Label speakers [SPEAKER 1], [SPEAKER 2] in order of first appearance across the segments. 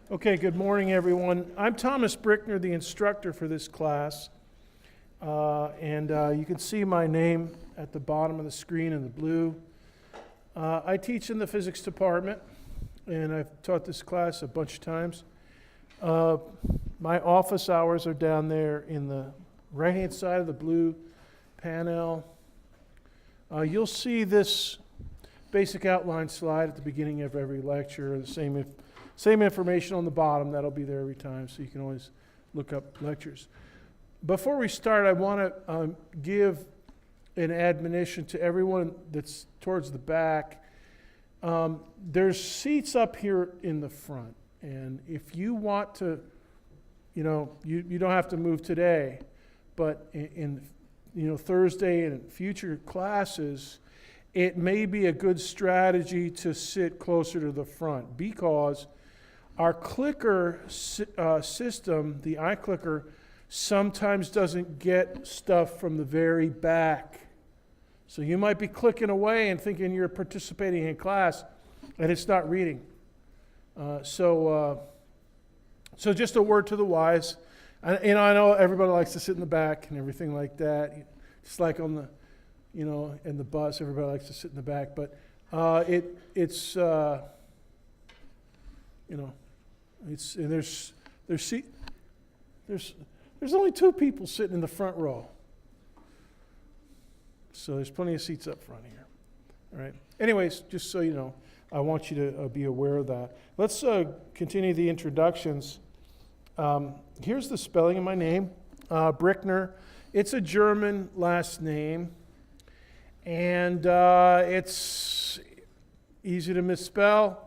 [SPEAKER 1] Okay, good morning, everyone. I'm Thomas Brickner, the instructor for this class. And you can see my name at the bottom of the screen in the blue. I teach in the physics department, and I've taught this class a bunch of times. My office hours are down there in the right-hand side of the blue panel. You'll see this basic outline slide at the beginning of every lecture, the same information on the bottom. That'll be there every time, so you can always look up lectures. Before we start, I want to give an admonition to everyone that's towards the back. There's seats up here in the front, and if you want to, you don't have to move today, but in Thursday and future classes, it may be a good strategy to sit closer to the front, because our clicker system, the iClicker, sometimes doesn't get stuff from the very back. So you might be clicking away and thinking you're participating in class, and it's not reading. So just a word to the wise. I know everybody likes to sit in the back and everything like that. Just like on the, in the bus, everybody likes to sit in the back. But there's only two people sitting in the front row. So there's plenty of seats up front here. All right. Anyways, just so you know, I want you to be aware of that. Let's continue the introductions. Here's the spelling of my name, Brickner. It's a German last name, and it's easy to misspell,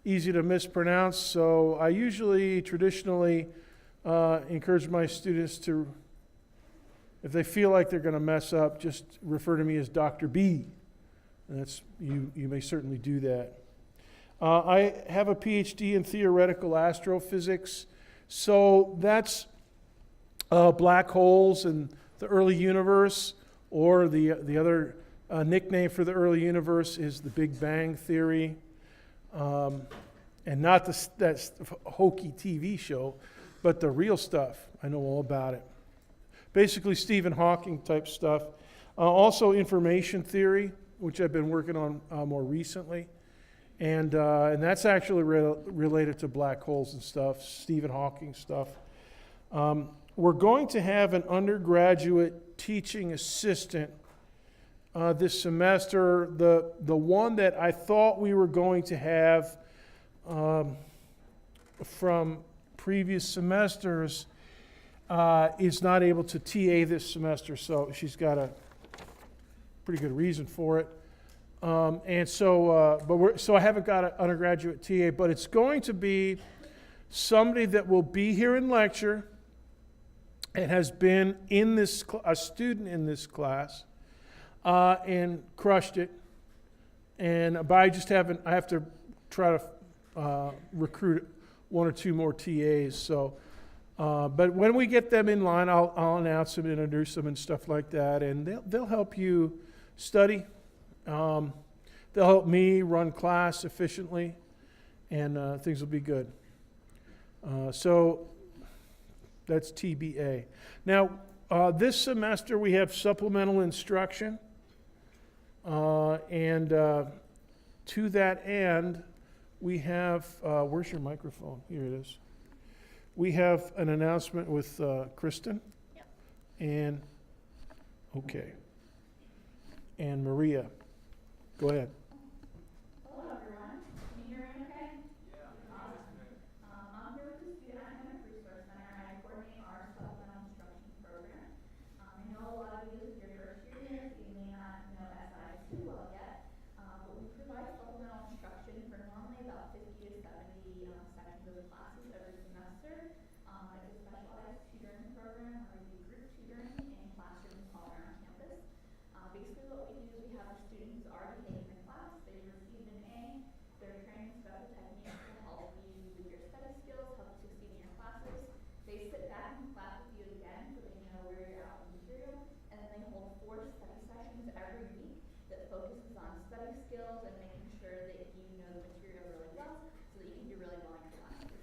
[SPEAKER 1] easy to mispronounce. So I traditionally encourage my students to, if they feel like they're going to mess up, just refer to me as Dr. B. And that's you may certainly do that. I have a PhD in theoretical astrophysics, so that's black holes and the early universe, or the other nickname for the early universe is the Big Bang Theory, and not that hokey TV show, but the real stuff. I know all about it. Basically Stephen Hawking type stuff. Also information theory, which I've been working on more recently. And that's actually related to black holes and stuff, Stephen Hawking stuff. We're going to have an undergraduate teaching assistant this semester. The one that I thought we were going to have from previous semesters is not able to TA this semester, so she's got a pretty good reason for it. So I haven't got an undergraduate TA, but it's going to be somebody that will be here in lecture and has been in a student in this class and crushed it. But I have to try to recruit one or two more TAs. So, but when we get them in line, I'll announce them, introduce them, and stuff like that, and they'll help you study. They'll help me run class efficiently, and things will be good. So that's TBA. Now, this semester we have supplemental instruction, and to that end, we have, where's your microphone? Here it is. We have an announcement with Kristen. Yep. And Maria. Go ahead.
[SPEAKER 2] Hello, everyone. Can you hear me okay? Yeah. I'm here with the Student Academic Resource Center, and I coordinate our supplemental instruction program. I know a lot of you, if you're first years, you may not know SIs too well yet, but we provide supplemental instruction for normally about 50 to 70 sections of classes every semester. It's a specialized tutoring program, or we do group tutoring in classrooms all around campus. Basically what we do is we have our students already taken the class, they received an A, they're trained in special techniques to help you with your study skills, help you succeed in your classes. They sit back and class with you again so they know where you're at with material, and then they hold 4 study sessions every week that focuses on study skills and making sure that you know the material really well so that you can do really well in your classes.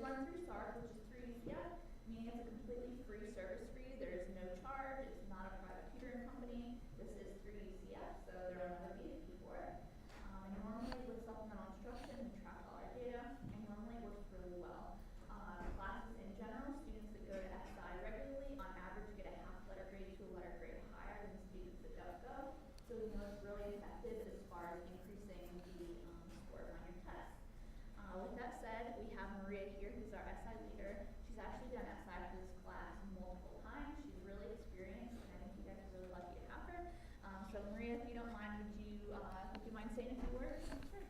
[SPEAKER 2] run through SARP, which is through UCF, meaning it's a completely free service for you. There is no charge. It's not a private tutoring company. This is through UCF, so there will never be a fee for it. And normally with supplemental instruction, we track all our data, and normally it works really well. Classes in general, students that go to SI regularly, on average, get a half letter grade to a letter grade higher than the students that don't go. So we know it's really effective as far as increasing the scores on your tests. With that said, we have Maria here, who's our SI leader. She's actually done SI for this class multiple times. She's really experienced, and I think you guys are really lucky to have her. So Maria, if you don't mind, would you mind saying a few words? Sure.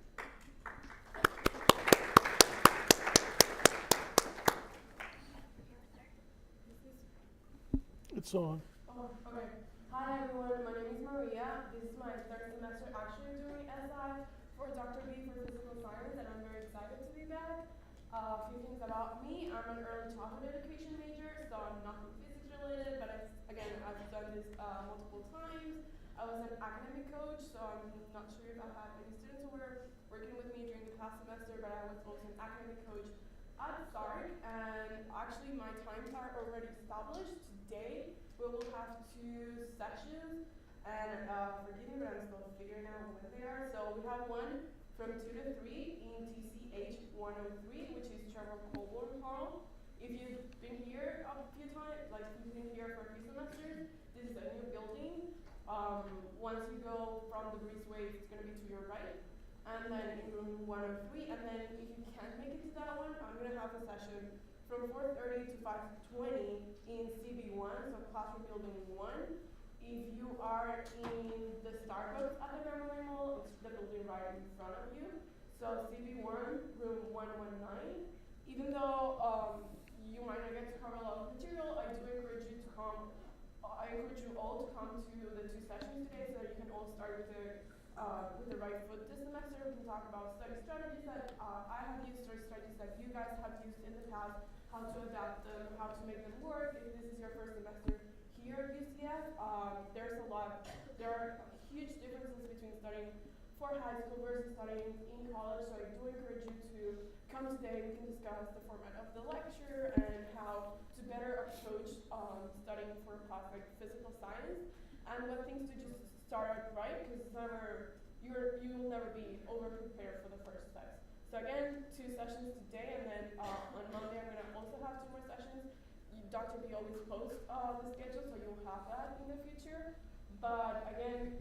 [SPEAKER 1] It's on.
[SPEAKER 3] Oh, okay. Hi everyone, my name is Maria. This is my third semester actually doing SI for Dr. B for physical science, and I'm very excited to be back. A few things about me. I'm an early childhood education major, so I'm nothing physics related, but I've done this multiple times. I was an academic coach, so I'm not sure if I had any students who were working with me during the past semester, but I was also an academic coach at SARC, and actually my times are already established. Today we will have 2 sessions, and forgive me, but I'm still figuring out when they are. So we have one from 2 to 3 in TCH 103, which is Trevor Colborne Hall. If you've been here a few times, like you've been here for a few semesters, this is a new building. Once you go from the breezeway, it's going to be to your right, and then in room 103. And then if you can't make it to that one, I'm going to have a session from 4:30 to 5:20 in CB1, so classroom building 1. If you are in the Starbucks at the Memory Mall, it's the building right in front of you. So CB1, room 119. Even though you might not get to cover a lot of material, I do encourage you to come. I encourage you all to come to the 2 sessions today, so that you can all start with the right foot this semester. We can talk about study strategies that I have used, or strategies that you guys have used in the past, how to adapt them, how to make them work. If this is your first semester here at UCF, there are huge differences between studying for high school versus studying in college, so I do encourage you to come today. We can discuss the format of the lecture and how to better approach studying for a class like physical science, and what things to just start out right, because you will never be over prepared for the first test. So again, 2 sessions today, and then on Monday I'm going to also have 2 more sessions. Dr. B always posts the schedule, so you'll have that in the future. But again,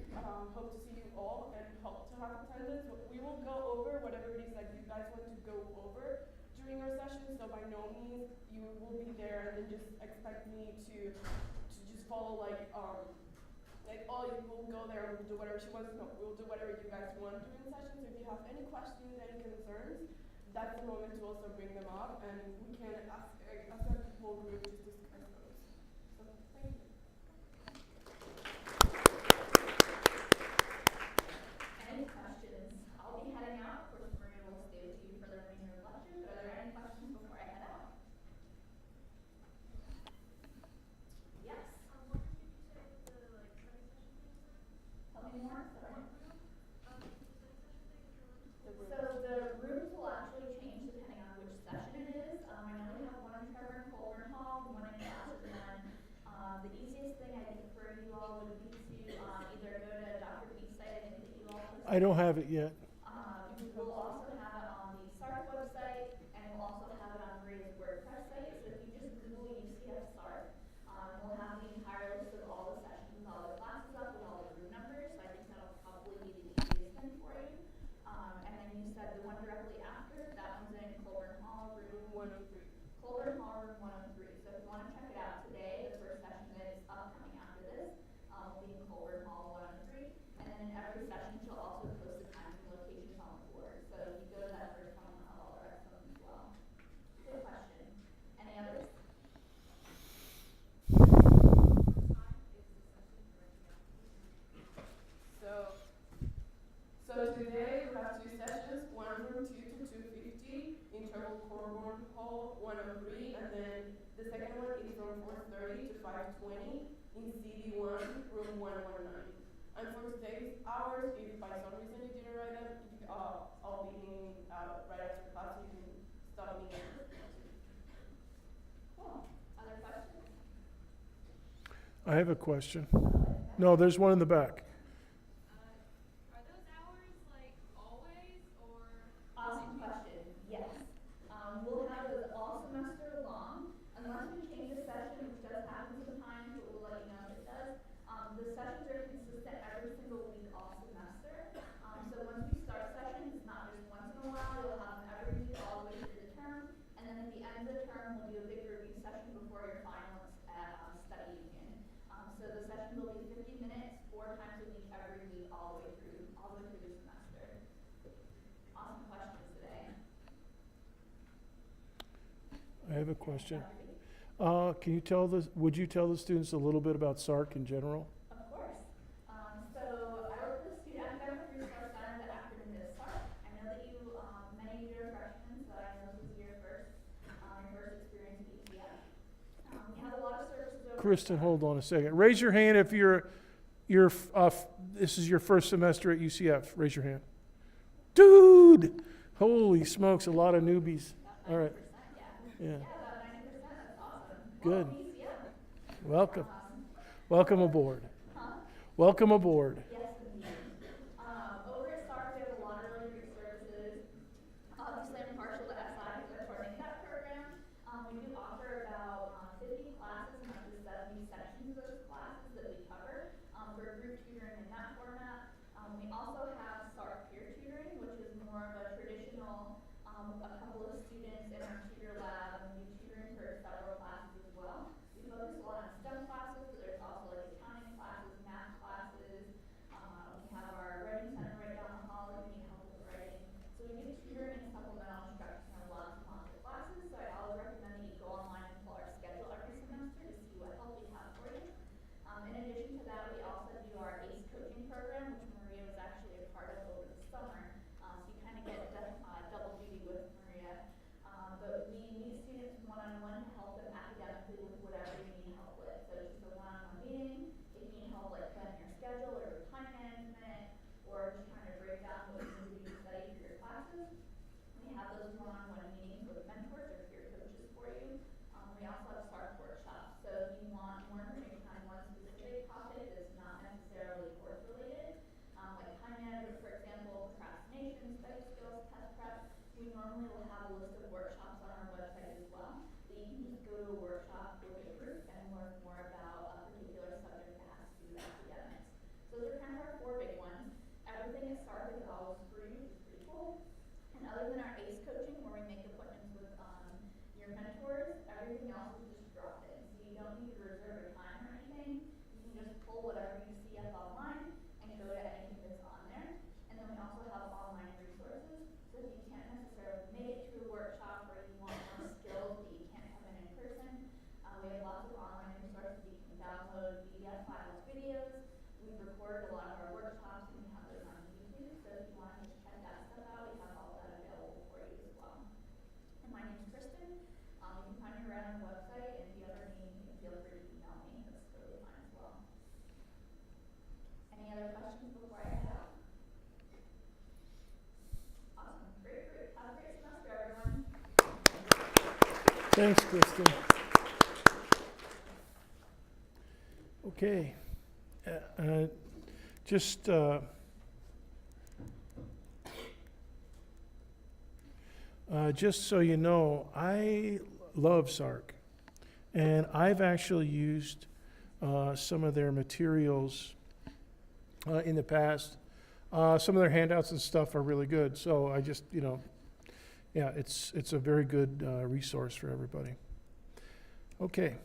[SPEAKER 3] hope to see you all and hope to have attendance. We will go over whatever it is that you guys want to go over during our session, so by no means you will be there and then just expect me to just follow like oh, you will go there and we'll do whatever she wants. No, we'll do whatever you guys want during the session. So if you have any questions, any concerns, that's the moment to also bring them up, and we can, as a whole group, just discuss those. So, thank you.
[SPEAKER 2] Any questions? I'll be heading out. Of course, Maria will stay with you for the remainder of the lecture, but are there any questions before I head out? Yes?
[SPEAKER 4] What did you say with the study session things then?
[SPEAKER 2] Tell me more. Sorry.
[SPEAKER 3] The
[SPEAKER 2] So the rooms will actually change depending on which session it is. I know we have one in Trevor and Colburn Hall, one in Classes 1. The easiest thing I think for you all would be to either go to Dr. B's site, I think that you all posted.
[SPEAKER 1] I don't have it yet.
[SPEAKER 2] We'll also have it on the SARP website, and we'll also have it on Maria's WordPress site. So if you just Google UCF SARP, we'll have the entire list of all the sessions, all the classes up with all the room numbers. So I think that'll probably be the easiest thing for you. And then you said the one directly after, that one's in Colburn Hall, room
[SPEAKER 3] 103.
[SPEAKER 2] Colburn Hall, room 103. So if you want to check it out today, the first session that is upcoming after this will be in Colburn Hall 103. And then in every session, she'll also post the times and locations on the board. So if you go to that first one, you'll have all the rest of them as well. Good question. Any others?
[SPEAKER 3] So today we have 2 sessions, one from 2 to 2:50 in Colborne Hall 103, and then the second one is from 4:30 to 5:20 in CB1, room 119. And for today's hours, if by some reason you didn't write them, I'll be in right after class, so you can stop me.
[SPEAKER 2] Cool. Other questions?
[SPEAKER 1] I have a question. No, there's one in the back.
[SPEAKER 4] Are those hours like always or?
[SPEAKER 2] Awesome question. Yes. We'll have those all semester long, unless we change the session, which does happen sometimes, but we'll let you know if it does. The sessions are consistent every single week all semester. So once we start sessions, it's not just once in a while, you'll have them every week all the way through the term. And then at the end of the term, we'll do a big review session before your finals at study union. So the sessions will be 50 minutes, 4 times a week, every week, all the way through the semester. Awesome questions today.
[SPEAKER 1] I have a question. Would you tell the students a little bit about SARC in general?
[SPEAKER 2] Of course. So I work with the Student Academic Resource Center, the acronym is SARC. I know that you, many of you are freshmen, so I know this is your first experience at UCF. We have a lot of services over.
[SPEAKER 1] Kristen, hold on a second. Raise your hand if this is your first semester at UCF. Raise your hand. Dude! Holy smokes, a lot of newbies. All right.
[SPEAKER 2] Yeah.
[SPEAKER 1] Yeah.
[SPEAKER 2] About 90%. That's awesome.
[SPEAKER 1] Good.
[SPEAKER 2] Welcome, UCF.
[SPEAKER 1] Welcome. Welcome aboard.
[SPEAKER 2] Huh?
[SPEAKER 1] Welcome aboard.
[SPEAKER 2] Yes, indeed. Over at SARC, we have a lot of really great services. Obviously, I'm partial to SI because I coordinate that program. We do offer about 50 classes and up to 70 sections of those classes that we cover for group tutoring in that format. We also have SARC peer tutoring, which is more of a traditional, a couple of students in our tutor lab, and we do tutoring for several classes as well. We focus a lot on STEM classes, but there's also like accounting classes, math classes. We have our writing center right down the hall if you need help with writing. So we do tutoring and supplemental instruction in lots of classes. So I always recommend that you go online and pull our schedule every semester to see what help we have for you. In addition to that, we also do our ACE coaching program, which Maria was actually a part of over the summer. So you kind of get double duty with Maria. But we meet students one-on-one to help them academically with whatever you need help with. So it's just a one-on-one meeting. If you need help like planning your schedule or time management, or just trying to break down what you need to do to study for your classes, we have those one-on-one meetings with mentors or peer coaches for you. We also have SARC workshops. So if you want more information on one specific topic that's not necessarily course related, like time management, for example, procrastination, study skills, test prep, we normally will have a list of workshops on our website as well. That you can just go to a workshop with a group and learn more about a particular subject that has to do with academics. So those are kind of our 4 big ones. Everything at SARC is always free, which is pretty cool. And other than our ACE coaching, where we make appointments with your mentors, everything else is just drop in. So you don't need to reserve a time or anything. You can just pull whatever you see up online and go to anything that's on there. And then we also have online resources. So if you can't necessarily make it to a workshop or you want more skills but you can't come in person, we have lots of online resources you can download PDF files, videos. We've recorded a lot of our workshops and we have those on YouTube. So if you want to just check that stuff out, we have all that available for you as well. And my name's Kristen. You can find me around on the website, and if you ever need anything, feel free to email me. That's totally fine as well. Any other questions before I head out? Awesome. Great. Have a great semester, everyone.
[SPEAKER 1] Thanks, Kristen. Okay. Just so you know, I love SARC, and I've actually used some of their materials in the past. Some of their handouts and stuff are really good, so I just, yeah, it's a very good resource for everybody. Okay.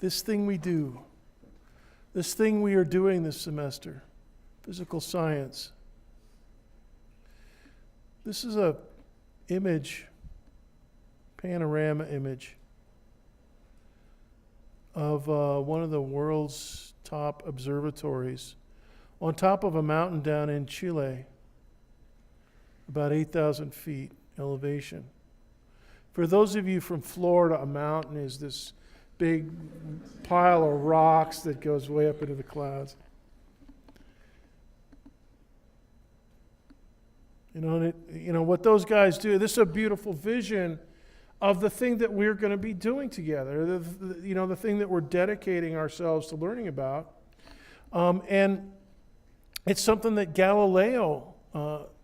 [SPEAKER 1] This thing we do, this thing we are doing this semester, physical science. This is a image, panorama image of one of the world's top observatories on top of a mountain down in Chile, about 8,000 feet elevation. For those of you from Florida, a mountain is this big pile of rocks that goes way up into the clouds. What those guys do, this is a beautiful vision of the thing that we're going to be doing together, the thing that we're dedicating ourselves to learning about. And it's something that Galileo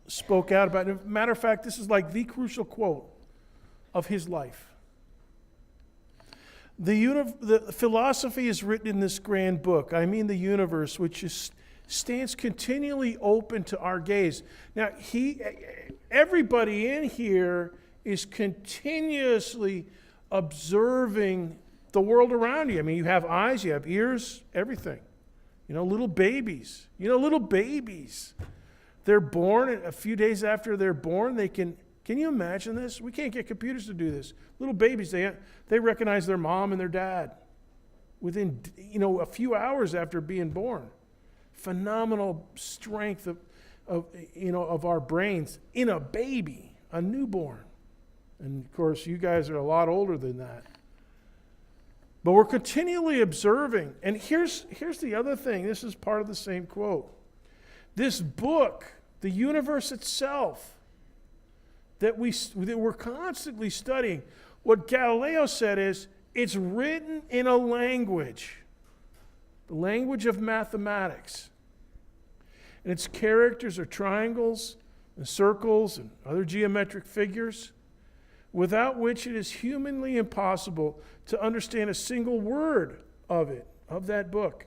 [SPEAKER 1] spoke out about. As a matter of fact, this is like the crucial quote of his life. The philosophy is written in this grand book, I mean the universe, which stands continually open to our gaze. Now, everybody in here is continuously observing the world around you. I mean, you have eyes, you have ears, everything. Little babies. They're born, and a few days after they're born, can you imagine this? We can't get computers to do this. Little babies, they recognize their mom and their dad within, a few hours after being born. Phenomenal strength of our brains in a baby, a newborn. And of course, you guys are a lot older than that. But we're continually observing. And here's the other thing. This is part of the same quote. This book, the universe itself, that we're constantly studying, what Galileo said is, it's written in a language, the language of mathematics. And its characters are triangles and circles and other geometric figures, without which it is humanly impossible to understand a single word of that book.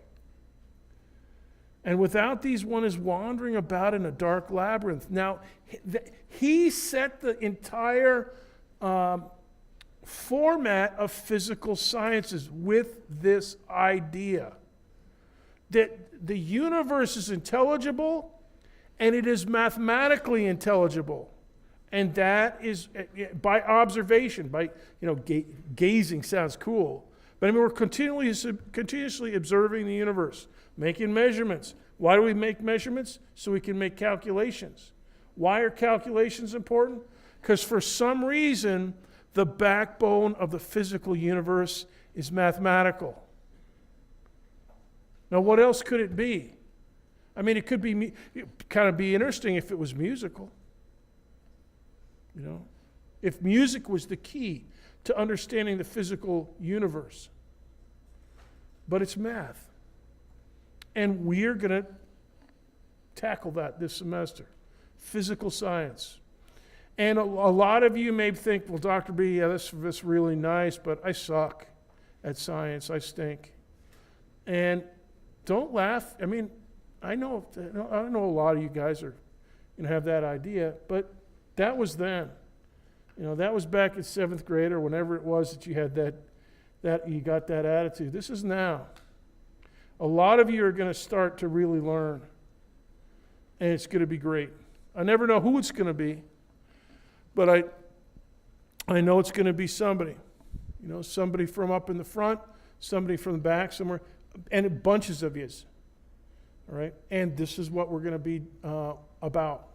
[SPEAKER 1] And without these, one is wandering about in a dark labyrinth. Now, he set the entire format of physical sciences with this idea that the universe is intelligible and it is mathematically intelligible. And that is by observation, by, gazing sounds cool. But I mean, we're continuously observing the universe, making measurements. Why do we make measurements? So we can make calculations. Why are calculations important? Because for some reason, the backbone of the physical universe is mathematical. Now, what else could it be? I mean, it could be kind of be interesting if it was musical. If music was the key to understanding the physical universe. But it's math. And we're going to tackle that this semester. Physical science. And a lot of you may think, well, Dr. B, yeah, that's really nice, but I suck at science. I stink. And don't laugh. I mean, I know a lot of you guys are have that idea, but that was then. That was back in 7th grade or whenever it was that you had that you got that attitude. This is now. A lot of you are going to start to really learn, and it's going to be great. I never know who it's going to be, but I know it's going to be somebody. Somebody from up in the front, somebody from the back, somewhere, and bunches of yous. All right? And this is what we're going to be about.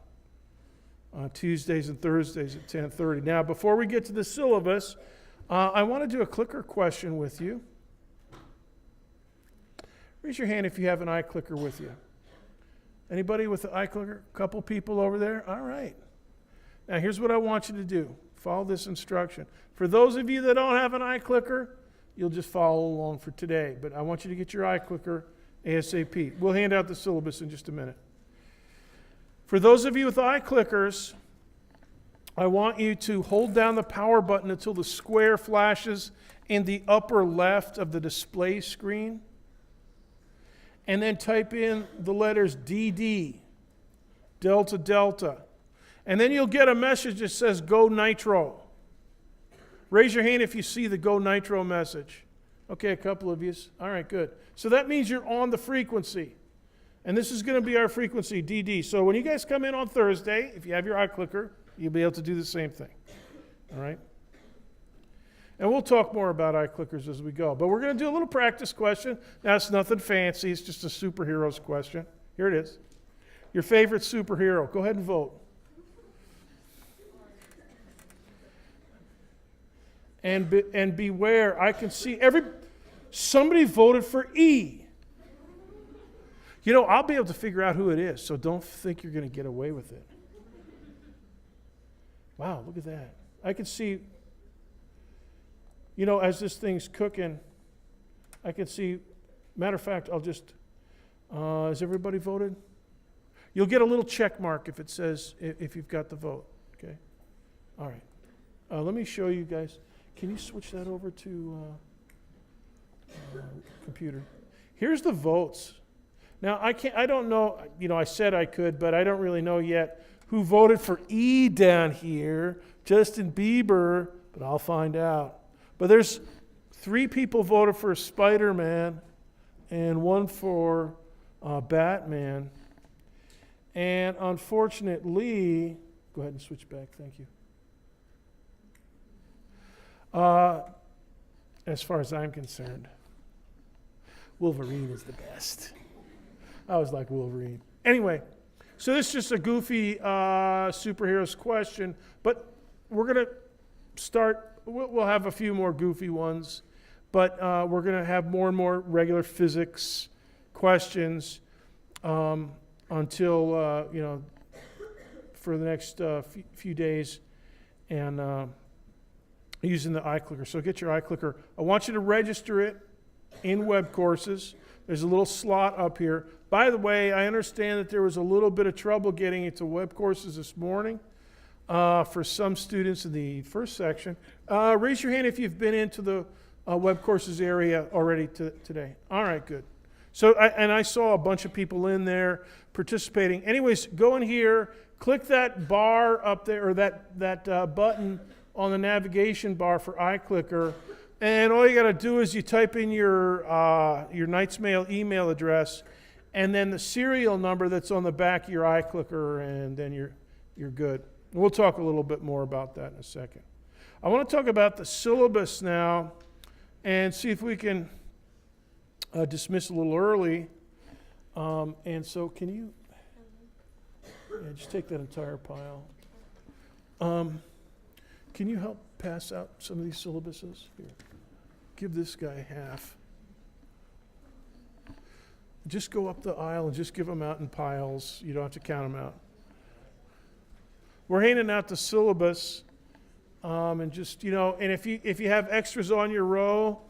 [SPEAKER 1] Tuesdays and Thursdays at 10:30. Now, before we get to the syllabus, I want to do a clicker question with you. Raise your hand if you have an iClicker with you. Anybody with an iClicker? A couple people over there? All right. Now, here's what I want you to do. Follow this instruction. For those of you that don't have an iClicker, you'll just follow along for today. But I want you to get your iClicker ASAP. We'll hand out the syllabus in just a minute. For those of you with iClickers, I want you to hold down the power button until the square flashes in the upper left of the display screen. And then type in the letters DD, Delta Delta. And then you'll get a message that says Go Nitro. Raise your hand if you see the Go Nitro message. Okay, a couple of you. All right, good. So that means you're on the frequency. And this is going to be our frequency, DD. So when you guys come in on Thursday, if you have your iClicker, you'll be able to do the same thing. All right? And we'll talk more about iClickers as we go. But we're going to do a little practice question. Now, it's nothing fancy. It's just a superheroes question. Here it is. Your favorite superhero. Go ahead and vote. And beware, I can see somebody voted for E. I'll be able to figure out who it is, so don't think you're going to get away with it. Wow, look at that. I can see, as this thing's cooking, I can see, matter of fact, I'll just, has everybody voted? You'll get a little check mark if it says, if you've got the vote, okay? All right. Let me show you guys. Can you switch that over to computer? Here's the votes. Now, I don't know, I said I could, but I don't really know yet who voted for E down here, Justin Bieber, but I'll find out. But there's 3 people voted for Spider-Man and 1 for Batman. And unfortunately, go ahead and switch back, thank you. As far as I'm concerned, Wolverine is the best. I always like Wolverine. Anyway, so this is just a goofy superheroes question, but we're going to start, we'll have a few more goofy ones, but we're going to have more and more regular physics questions until, for the next few days, and using the iClicker. So get your iClicker. I want you to register it in web courses. There's a little slot up here. By the way, I understand that there was a little bit of trouble getting into web courses this morning for some students in the first section. Raise your hand if you've been into the web courses area already today. All right, good. So, I saw a bunch of people in there participating. Anyways, go in here, click that bar up there, or that button on the navigation bar for iClicker, and all you got to do is you type in your Knight's Mail email address, and then the serial number that's on the back of your iClicker, and then you're good. And we'll talk a little bit more about that in a second. I want to talk about the syllabus now, and see if we can dismiss a little early. And so, can you just take that entire pile? Can you help pass out some of these syllabuses? Here. Give this guy half. Just go up the aisle and just give them out in piles. You don't have to count them out. We're handing out the syllabus, and just, and if you have extras on your row,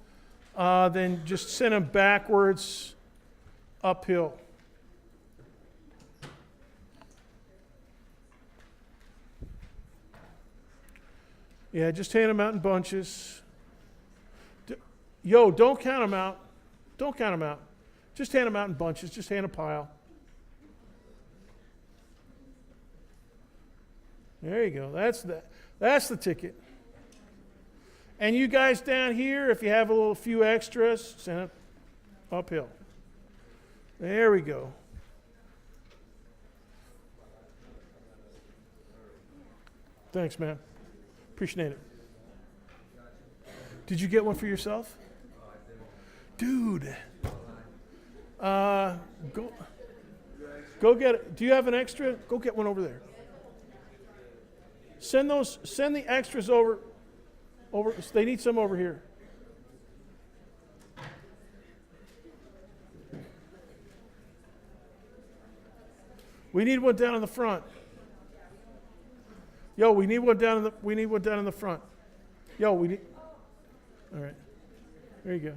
[SPEAKER 1] then just send them backwards uphill. Yeah, just hand them out in bunches. Don't count them out. Don't count them out. Just hand them out in bunches. Just hand a pile. There you go. That's the ticket. And you guys down here, if you have a few extras, send it uphill. There we go. Thanks, man. Appreciate it. Did you get one for yourself? Dude. Go get it. Do you have an extra? Go get one over there. Send the extras over. They need some over here. We need one down in the front. We need one down in the front. All right. There you go.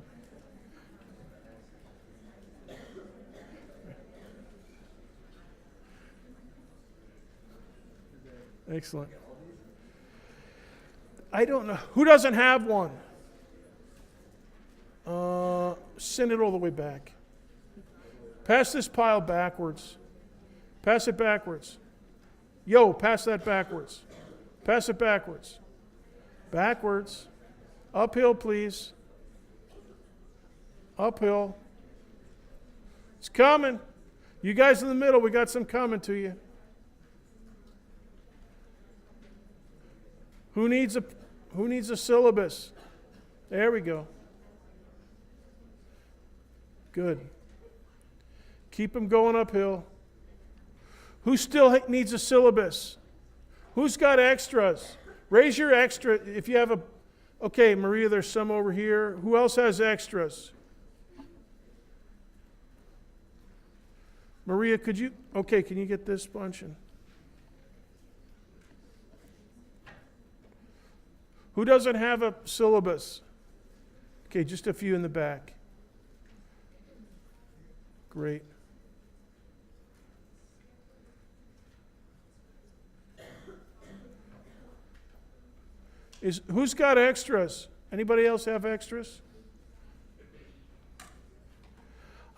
[SPEAKER 1] Excellent. I don't know. Who doesn't have one? Send it all the way back. Pass this pile backwards. Pass it backwards. Pass that backwards. Pass it backwards. Backwards. Uphill, please. Uphill. It's coming. You guys in the middle, we got some coming to you. Who needs a syllabus? There we go. Good. Keep them going uphill. Who still needs a syllabus? Who's got extras? Raise your extra if you have a... Okay, Maria, there's some over here. Who else has extras? Maria, can you get this bunch? Who doesn't have a syllabus? Okay, just a few in the back. Great. Who's got extras? Anybody else have extras?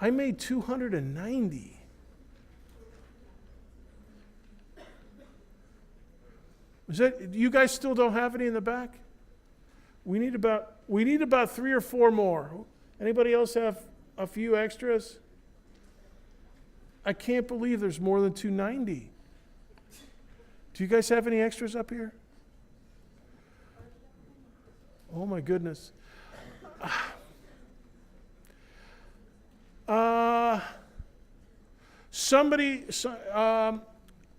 [SPEAKER 1] I made 290. Is that, you guys still don't have any in the back? We need about 3 or 4 more. Anybody else have a few extras? I can't believe there's more than 290. Do you guys have any extras up here? Oh my goodness. Somebody,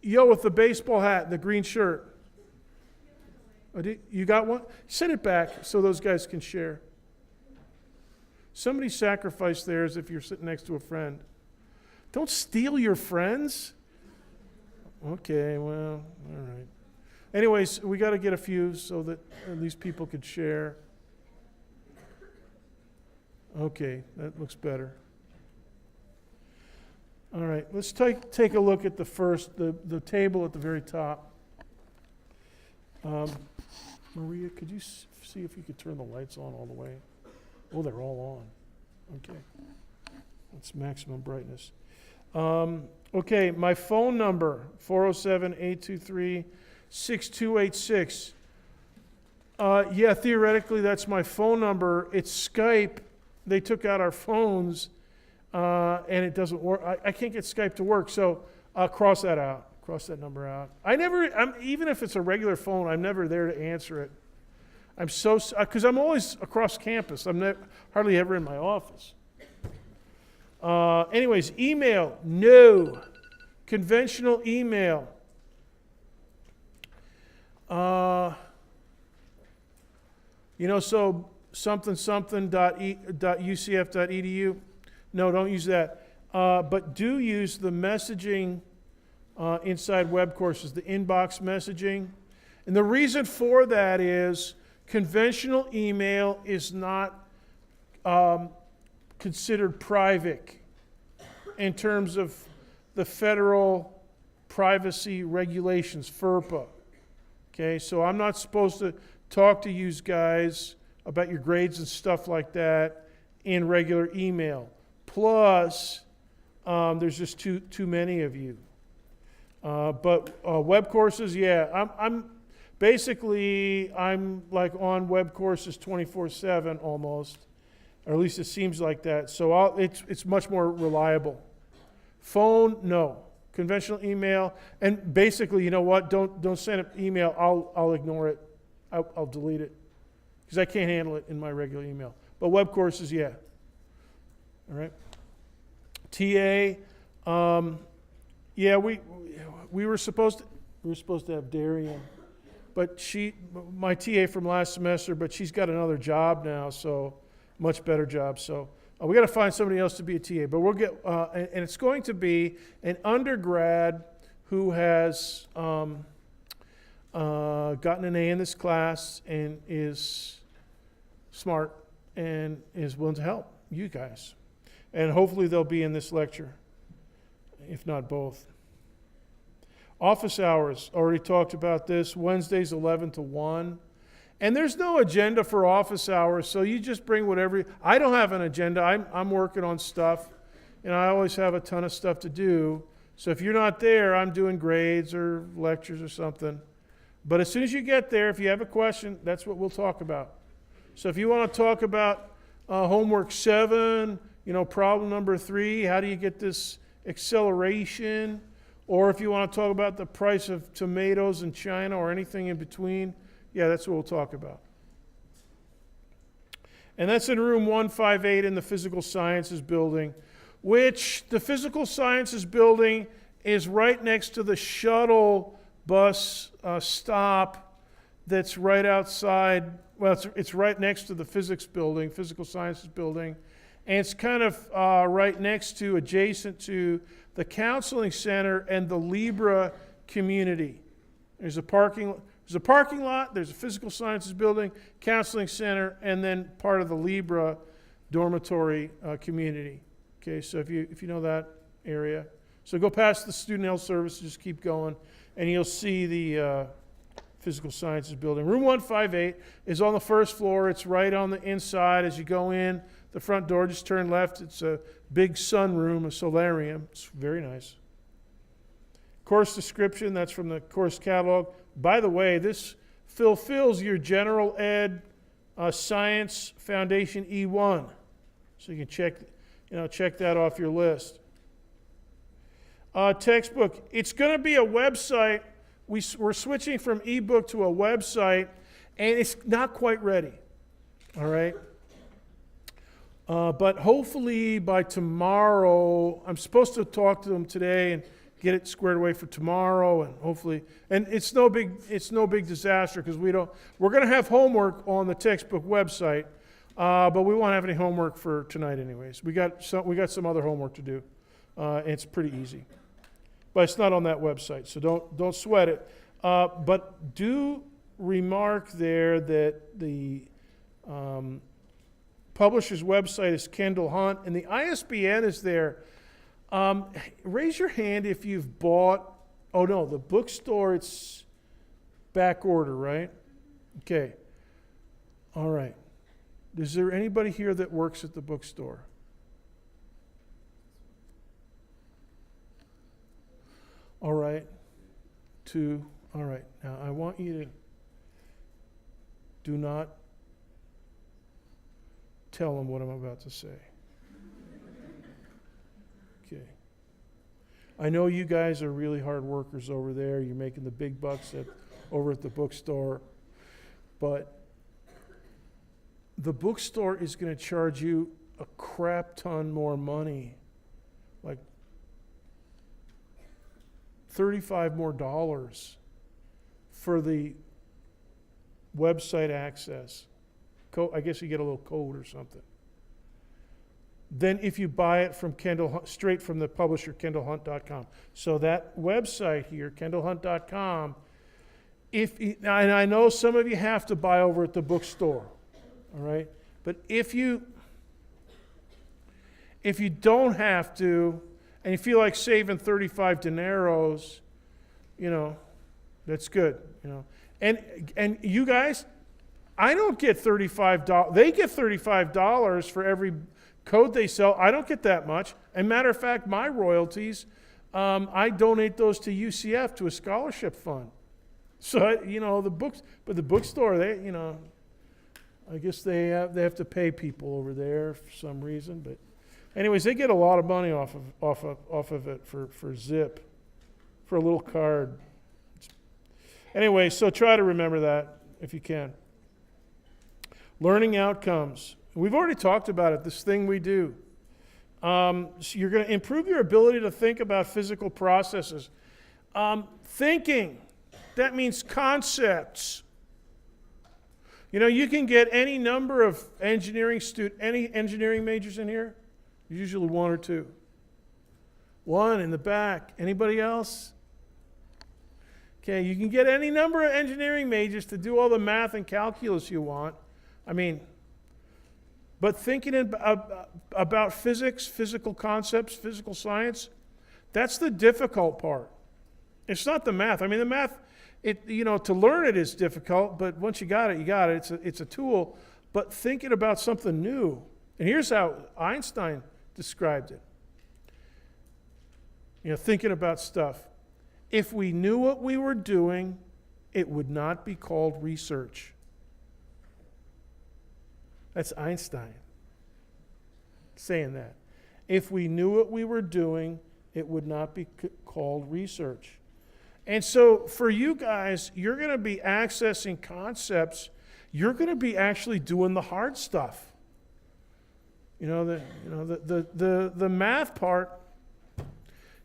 [SPEAKER 1] yo with the baseball hat, the green shirt. Oh, you got one? Send it back so those guys can share. Somebody sacrifice theirs if you're sitting next to a friend. Don't steal your friends. Okay, well, all right. Anyways, we got to get a few so that at least people could share. Okay, that looks better. All right, let's take a look at the table at the very top. Maria, could you see if you could turn the lights on all the way? Oh, they're all on. Okay, that's maximum brightness. Okay, my phone number, 407-823-6286. Yeah, theoretically, that's my phone number. It's Skype. They took out our phones, and it doesn't work. I can't get Skype to work, so I'll cross that out. Cross that number out. Even if it's a regular phone, I'm never there to answer it. Because I'm always across campus. I'm hardly ever in my office. Anyways, email, no. Conventional email. So something.ucf.edu. No, don't use that. But do use the messaging inside web courses, the inbox messaging. And the reason for that is conventional email is not considered private in terms of the federal privacy regulations, FERPA. Okay, so I'm not supposed to talk to you guys about your grades and stuff like that in regular email. Plus, there's just too many of you. But web courses, yeah, I'm like on web courses 24/7 almost, or at least it seems like that. So it's much more reliable. Phone, no. Conventional email, and basically, you know what? Don't send an email. I'll ignore it. I'll delete it because I can't handle it in my regular email. But web courses, yeah. All right. TA, yeah, we were supposed to have Darian, but my TA from last semester, but she's got another job now, so much better job. So we got to find somebody else to be a TA. But we'll get, and it's going to be an undergrad who has gotten an A in this class and is smart and is willing to help you guys. And hopefully they'll be in this lecture, if not both. Office hours, already talked about this. Wednesdays 11 to 1. And there's no agenda for office hours, so you just bring whatever. I don't have an agenda. I'm working on stuff, and I always have a ton of stuff to do. So if you're not there, I'm doing grades or lectures or something. But as soon as you get there, if you have a question, that's what we'll talk about. So if you want to talk about homework 7, problem number 3, how do you get this acceleration? Or if you want to talk about the price of tomatoes in China or anything in between, yeah, that's what we'll talk about. And that's in room 158 in the Physical Sciences building, which the Physical Sciences building is right next to the shuttle bus stop that's right outside. Well, it's right next to the physics building, Physical Sciences building. And it's kind of right next to, adjacent to the counseling center and the Libra community. There's a parking, There's a parking lot, there's a physical sciences building, counseling center, and then part of the Libra dormitory community. Okay, so if you know that area. So go past the student health service, just keep going, and you'll see the physical sciences building. Room 158 is on the first floor. It's right on the inside. As you go in, the front door, just turn left. It's a big sunroom, a solarium. It's very nice. Course description, that's from the course catalog. By the way, this fulfills your general ed science foundation E1. So you can check that off your list. Textbook, it's going to be a website. We're switching from ebook to a website, and it's not quite ready. All right? But hopefully by tomorrow, I'm supposed to talk to them today and get it squared away for tomorrow, and hopefully, and it's no big disaster because we're going to have homework on the textbook website, but we won't have any homework for tonight anyways. We got some other homework to do, and it's pretty easy, but it's not on that website, so don't sweat it. But do remark there that the publisher's website is Kendall Hunt, and the ISBN is there. Raise your hand if you've bought, oh no, the bookstore, it's back order, right? Okay. All right. Is there anybody here that works at the bookstore? All right. 2. All right. Now I want you to do not tell them what I'm about to say. Okay. I know you guys are really hard workers over there. You're making the big bucks over at the bookstore. But the bookstore is going to charge you a crap ton more money. Like $35 more for the website access. I guess you get a little code or something. Than if you buy it from straight from the publisher, kendallhunt.com. So that website here, kendallhunt.com, and I know some of you have to buy over at the bookstore, all right? But if you don't have to, and you feel like saving 35 dineros, that's good, And you guys, I don't get $35. They get $35 for every code they sell. I don't get that much. And matter of fact, my royalties, I donate those to UCF, to a scholarship fund. So, the bookstore, I guess they have to pay people over there for some reason. But anyways, they get a lot of money off of it for Zip, for a little card. Anyway, so try to remember that if you can. Learning outcomes. We've already talked about it, this thing we do. So you're going to improve your ability to think about physical processes. Thinking, that means concepts. You can get any number of any engineering majors in here? Usually 1 or 2. 1 in the back. Anybody else? Okay, you can get any number of engineering majors to do all the math and calculus you want. But thinking about physics, physical concepts, physical science, that's the difficult part. It's not the math. The math, to learn it is difficult, but once you got it, you got it. It's a tool. But thinking about something new, and here's how Einstein described it. Thinking about stuff. If we knew what we were doing, it would not be called research. That's Einstein saying that. If we knew what we were doing, it would not be called research. And so for you guys, you're going to be accessing concepts. You're going to be actually doing the hard stuff. The math part,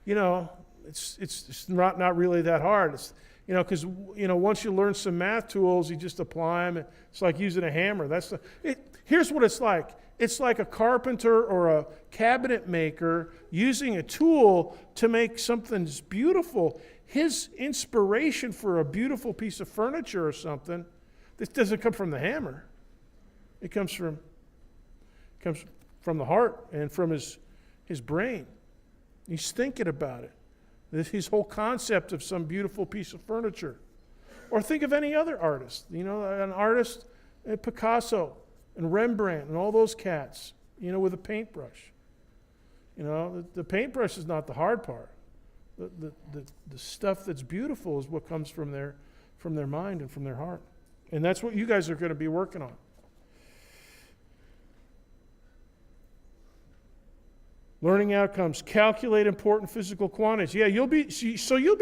[SPEAKER 1] it's not really that hard. It's, because once you learn some math tools, you just apply them. It's like using a hammer. Here's what it's like. It's like a carpenter or a cabinet maker using a tool to make something that's beautiful. His inspiration for a beautiful piece of furniture or something, this doesn't come from the hammer. It comes from the heart and from his brain. He's thinking about it. His whole concept of some beautiful piece of furniture. Or think of any other artist. You know, an artist, Picasso and Rembrandt and all those cats, you know, with a paintbrush. You know, the paintbrush is not the hard part. The stuff that's beautiful is what comes from their mind and from their heart. And that's what you guys are going to be working on. Learning outcomes. Calculate important physical quantities. Yeah, you'll be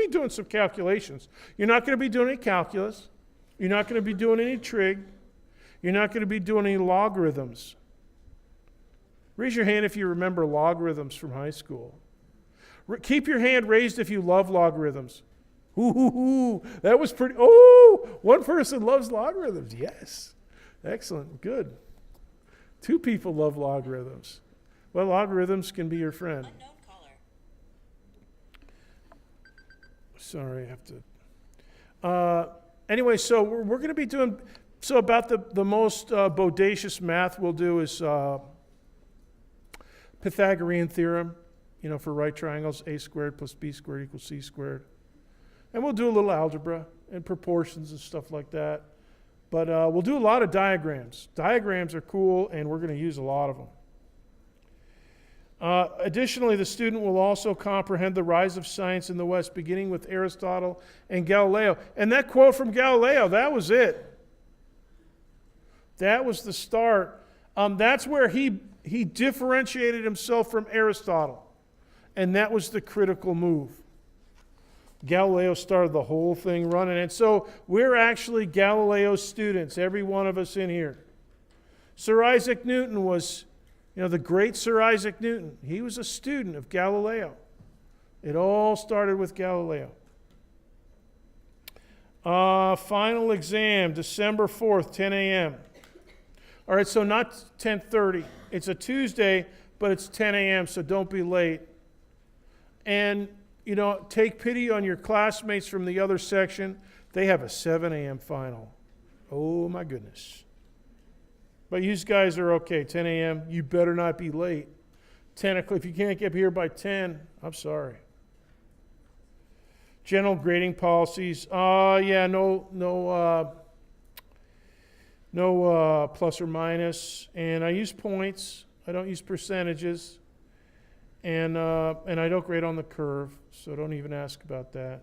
[SPEAKER 1] doing some calculations. You're not going to be doing any calculus. You're not going to be doing any trig. You're not going to be doing any logarithms. Raise your hand if you remember logarithms from high school. Keep your hand raised if you love logarithms. Ooh, that was pretty. Oh, one person loves logarithms. Yes. Excellent. Good. 2 people love logarithms. Well, logarithms can be your friend.
[SPEAKER 5] Unknown caller.
[SPEAKER 1] Sorry, I have to. Anyway, so we're going to be doing, so about the most bodacious math we'll do is Pythagorean Theorem, you know, for right triangles, a squared plus b squared equals c squared. And we'll do a little algebra and proportions and stuff like that. But we'll do a lot of diagrams. Diagrams are cool, and we're going to use a lot of them. Additionally, the student will also comprehend the rise of science in the West, beginning with Aristotle and Galileo. And that quote from Galileo, that was it. That was the start. That's where he differentiated himself from Aristotle. And that was the critical move. Galileo started the whole thing running. And so we're actually Galileo students, every one of us in here. Sir Isaac Newton was, you know, the great Sir Isaac Newton. He was a student of Galileo. It all started with Galileo. Final exam, December 4th, 10 a.m. All right, so not 10:30. It's a Tuesday, but it's 10 a.m., so don't be late. And, you know, take pity on your classmates from the other section. They have a 7 a.m. final. Oh, my goodness. But you guys are okay, 10 a.m. You better not be late. 10 o'clock, if you can't get here by 10, I'm sorry. General grading policies. No plus or minus. And I use points. I don't use percentages. And I don't grade on the curve, so don't even ask about that.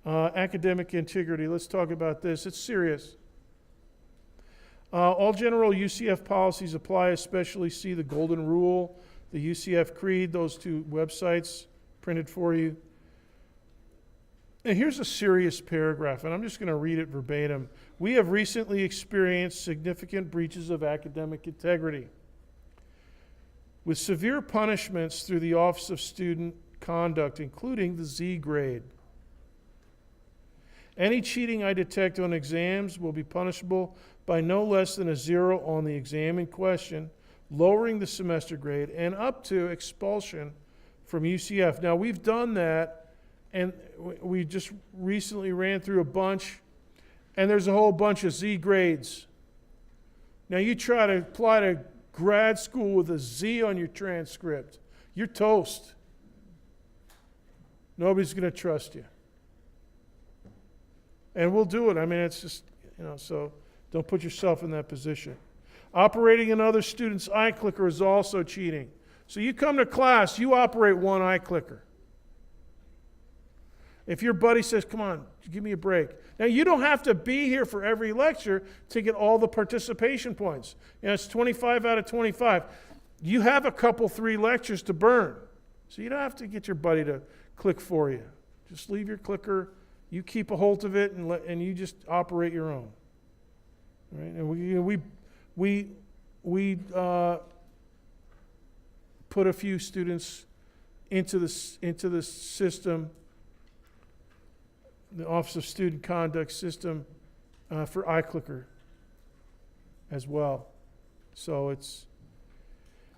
[SPEAKER 1] Academic integrity. Let's talk about this. It's serious. All general UCF policies apply, especially see the Golden Rule, the UCF Creed, those 2 websites printed for you. And here's a serious paragraph, and I'm just going to read it verbatim. We have recently experienced significant breaches of academic integrity, with severe punishments through the Office of Student Conduct, including the Z grade. Any cheating I detect on exams will be punishable by no less than a 0 on the exam in question, lowering the semester grade, and up to expulsion from UCF. Now, we've done that, and we just recently ran through a bunch, and there's a whole bunch of Z grades. Now, you try to apply to grad school with a Z on your transcript, you're toast. Nobody's going to trust you. And we'll do it. I mean, it's just, you know, so don't put yourself in that position. Operating another student's iClicker is also cheating. So you come to class, you operate one iClicker. If your buddy says, come on, give me a break. Now, you don't have to be here for every lecture to get all the participation points. You know, it's 25 out of 25. You have a couple, 3 lectures to burn. So you don't have to get your buddy to click for you. Just leave your clicker. You keep a hold of it, and you just operate your own. All right? And we put a few students into the system, the Office of Student Conduct system, for iClicker as well. So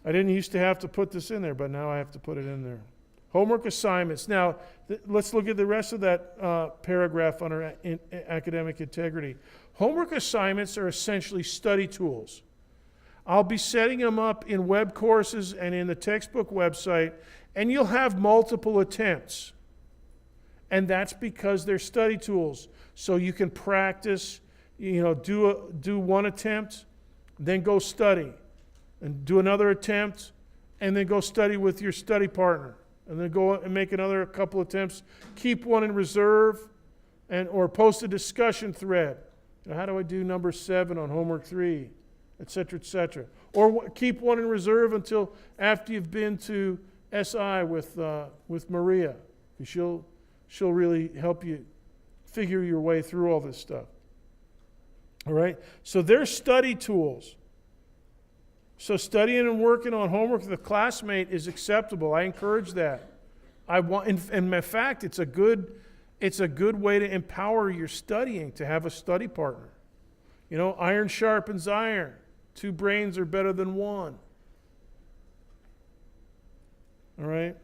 [SPEAKER 1] I didn't used to have to put this in there, but now I have to put it in there. Homework assignments. Now, let's look at the rest of that paragraph under academic integrity. Homework assignments are essentially study tools. I'll be setting them up in web courses and in the textbook website, and you'll have multiple attempts. And that's because they're study tools. So you can practice, do one attempt, then go study. And do another attempt, and then go study with your study partner. And then go and make another couple attempts. Keep one in reserve, or post a discussion thread. How do I do number 7 on homework 3, et cetera, et cetera. Or keep one in reserve until after you've been to SI with Maria. She'll really help you figure your way through all this stuff. All right? So they're study tools. So studying and working on homework with a classmate is acceptable. I encourage that. In fact, it's a good way to empower your studying, to have a study partner. Iron sharpens iron. 2 brains are better than 1. All right?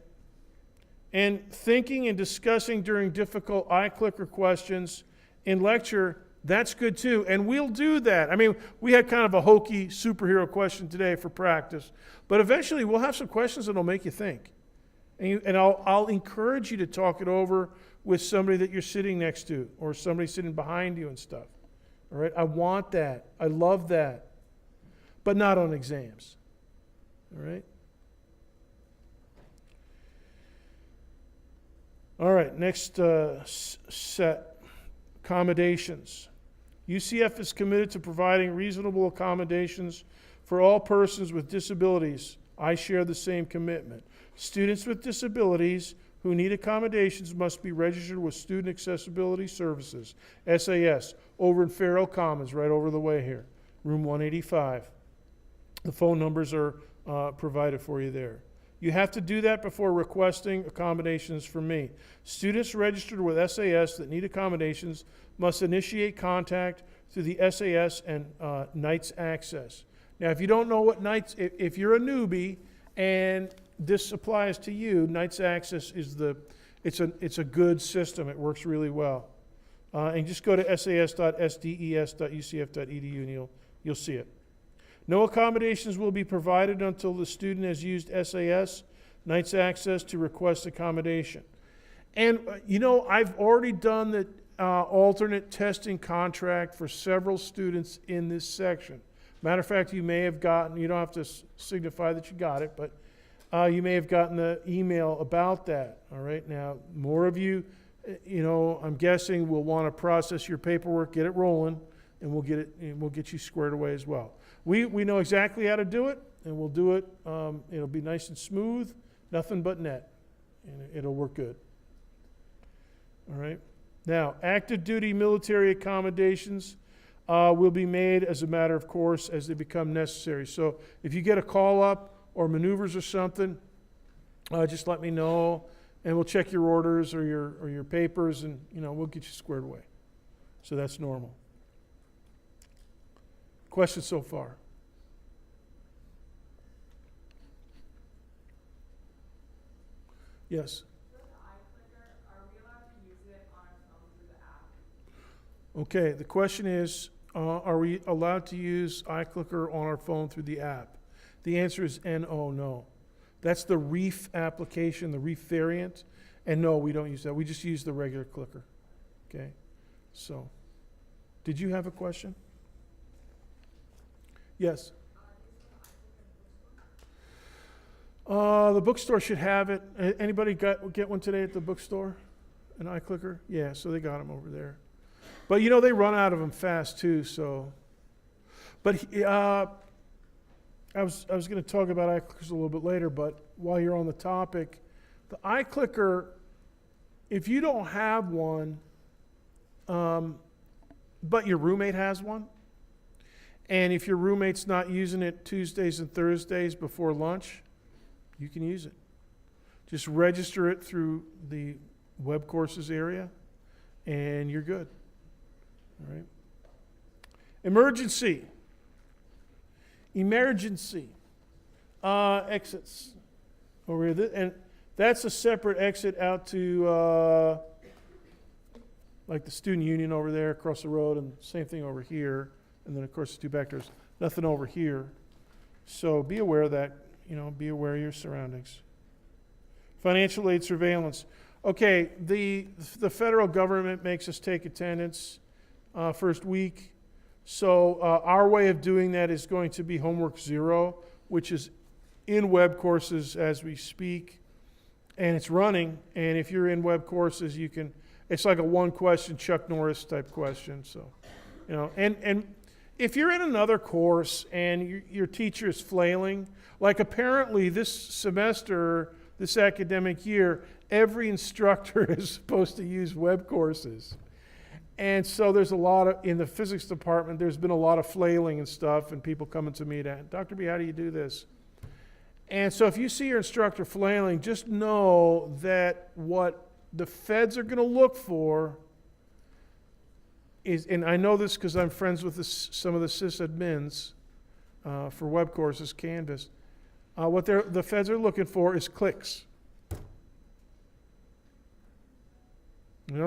[SPEAKER 1] And thinking and discussing during difficult eye-clicker questions in lecture, that's good too. And we'll do that. I mean, we had kind of a hokey superhero question today for practice. But eventually we'll have some questions that'll make you think. And I'll encourage you to talk it over with somebody that you're sitting next to or somebody sitting behind you and stuff. All right? I want that. I love that. But not on exams. All right? All right, next set. Accommodations. UCF is committed to providing reasonable accommodations for all persons with disabilities. I share the same commitment. Students with disabilities who need accommodations must be registered with Student Accessibility Services, SAS, over in Farrell Commons, right over the way here, room 185. The phone numbers are provided for you there. You have to do that before requesting accommodations from me. Students registered with SAS that need accommodations must initiate contact through the SAS and Knights Access. Now, if you don't know what Knights, if you're a newbie and this applies to you, Knights Access is it's a good system. It works really well. And just go to sas.sdes.ucf.edu and you'll see it. No accommodations will be provided until the student has used SAS, Knights Access, to request accommodation. And, I've already done the alternate testing contract for several students in this section. Matter of fact, you may have gotten, you don't have to signify that you got it, but you may have gotten the email about that. All right, now, more of you, I'm guessing will want to process your paperwork, get it rolling, and we'll get you squared away as well. We know exactly how to do it, and we'll do it. It'll be nice and smooth, nothing but net, and it'll work good. All right. Now, active duty military accommodations will be made as a matter of course as they become necessary. So if you get a call up or maneuvers or something, just let me know, and we'll check your orders or your papers, and we'll get you squared away. So that's normal. Questions so far? Yes.
[SPEAKER 4] For the iClicker, are we allowed to use it on our phone through the app?
[SPEAKER 1] Okay, the question is, are we allowed to use iClicker on our phone through the app? The answer is no. That's the Reef application, the Reef variant, and no, we don't use that. We just use the regular clicker. Okay, so, did you have a question? Yes. The bookstore should have it. Anybody get one today at the bookstore? An iClicker? Yeah, so they got them over there. But they run out of them fast too. So, but I was going to talk about iClickers a little bit later. But while you're on the topic, the iClicker, if you don't have one, but your roommate has one, and if your roommate's not using it Tuesdays and Thursdays before lunch, you can use it. Just register it through the web courses area, and you're good. All right. Emergency. Emergency. Exits. Over here. And that's a separate exit out to like the student union over there across the road, and same thing over here. And then, of course, the two back doors. Nothing over here. So be aware of that. Be aware of your surroundings. Financial aid surveillance. Okay, the federal government makes us take attendance first week. So our way of doing that is going to be homework 0, which is in web courses as we speak. And it's running. And if you're in web courses, you can, it's like a one question Chuck Norris type question. So, and if you're in another course and your teacher is flailing, like apparently this semester, this academic year, every instructor is supposed to use web courses. And so there's a lot of, in the physics department, there's been a lot of flailing and stuff, and people coming to me to, Dr. B, how do you do this? And so if you see your instructor flailing, just know that what the feds are going to look for is, and I know this because I'm friends with some of the sysadmins for web courses, Canvas. What the feds are looking for is clicks.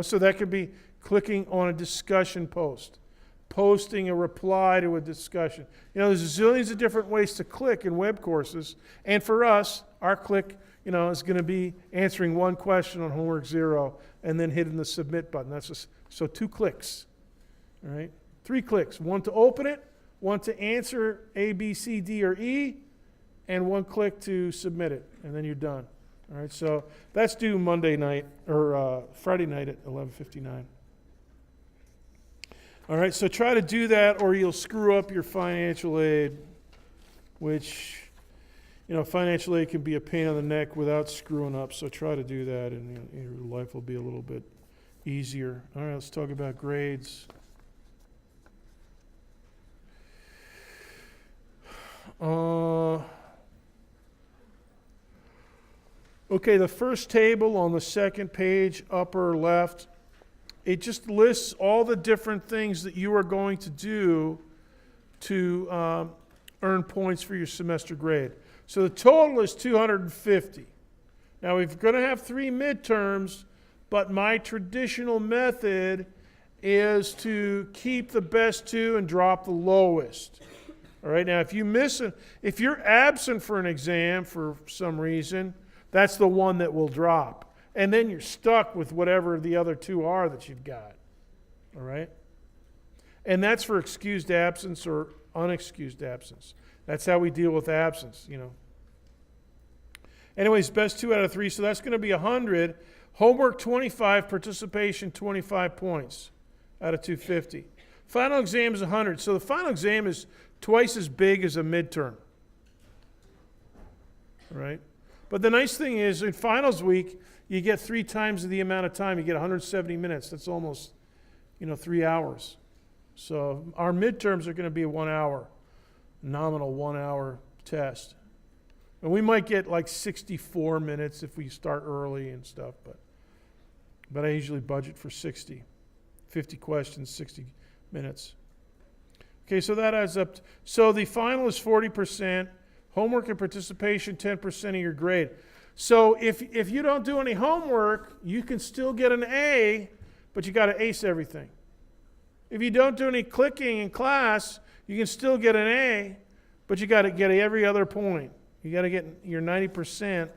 [SPEAKER 1] So that could be clicking on a discussion post, posting a reply to a discussion. There's zillions of different ways to click in web courses. And for us, our click, is going to be answering one question on homework 0 and then hitting the submit button. That's just, so 2 clicks. All right, 3 clicks. 1 to open it, 1 to answer A, B, C, D, or E, and 1 click to submit it, and then you're done. All right, so that's due Monday night, or Friday night at 11:59. All right, so try to do that or you'll screw up your financial aid, which, financial aid can be a pain in the neck without screwing up, so try to do that and your life will be a little bit easier. All right, let's talk about grades. Okay, the first table on the second page, upper left, it just lists all the different things that you are going to do to earn points for your semester grade. So the total is 250. Now we're going to have 3 midterms, but my traditional method is to keep the best 2 and drop the lowest. All right, now if you're absent for an exam for some reason, that's the one that will drop. And then you're stuck with whatever the other 2 are that you've got. All right? And that's for excused absence or unexcused absence. That's how we deal with absence, Anyways, best 2 out of 3, so that's going to be 100. Homework 25, participation 25 points out of 250. Final exam is 100. So the final exam is twice as big as a midterm. All right? But the nice thing is, in finals week, you get 3 times the amount of time. You get 170 minutes. That's almost, 3 hours. So our midterms are going to be a 1 hour, nominal 1 hour test. And we might get like 64 minutes if we start early and stuff, but I usually budget for 60. 50 questions, 60 minutes. Okay, so that adds up. So the final is 40%. Homework and participation, 10% of your grade. So if you don't do any homework, you can still get an A, but you got to ace everything. If you don't do any clicking in class, you can still get an A, but you got to get every other point. You got to get your 90%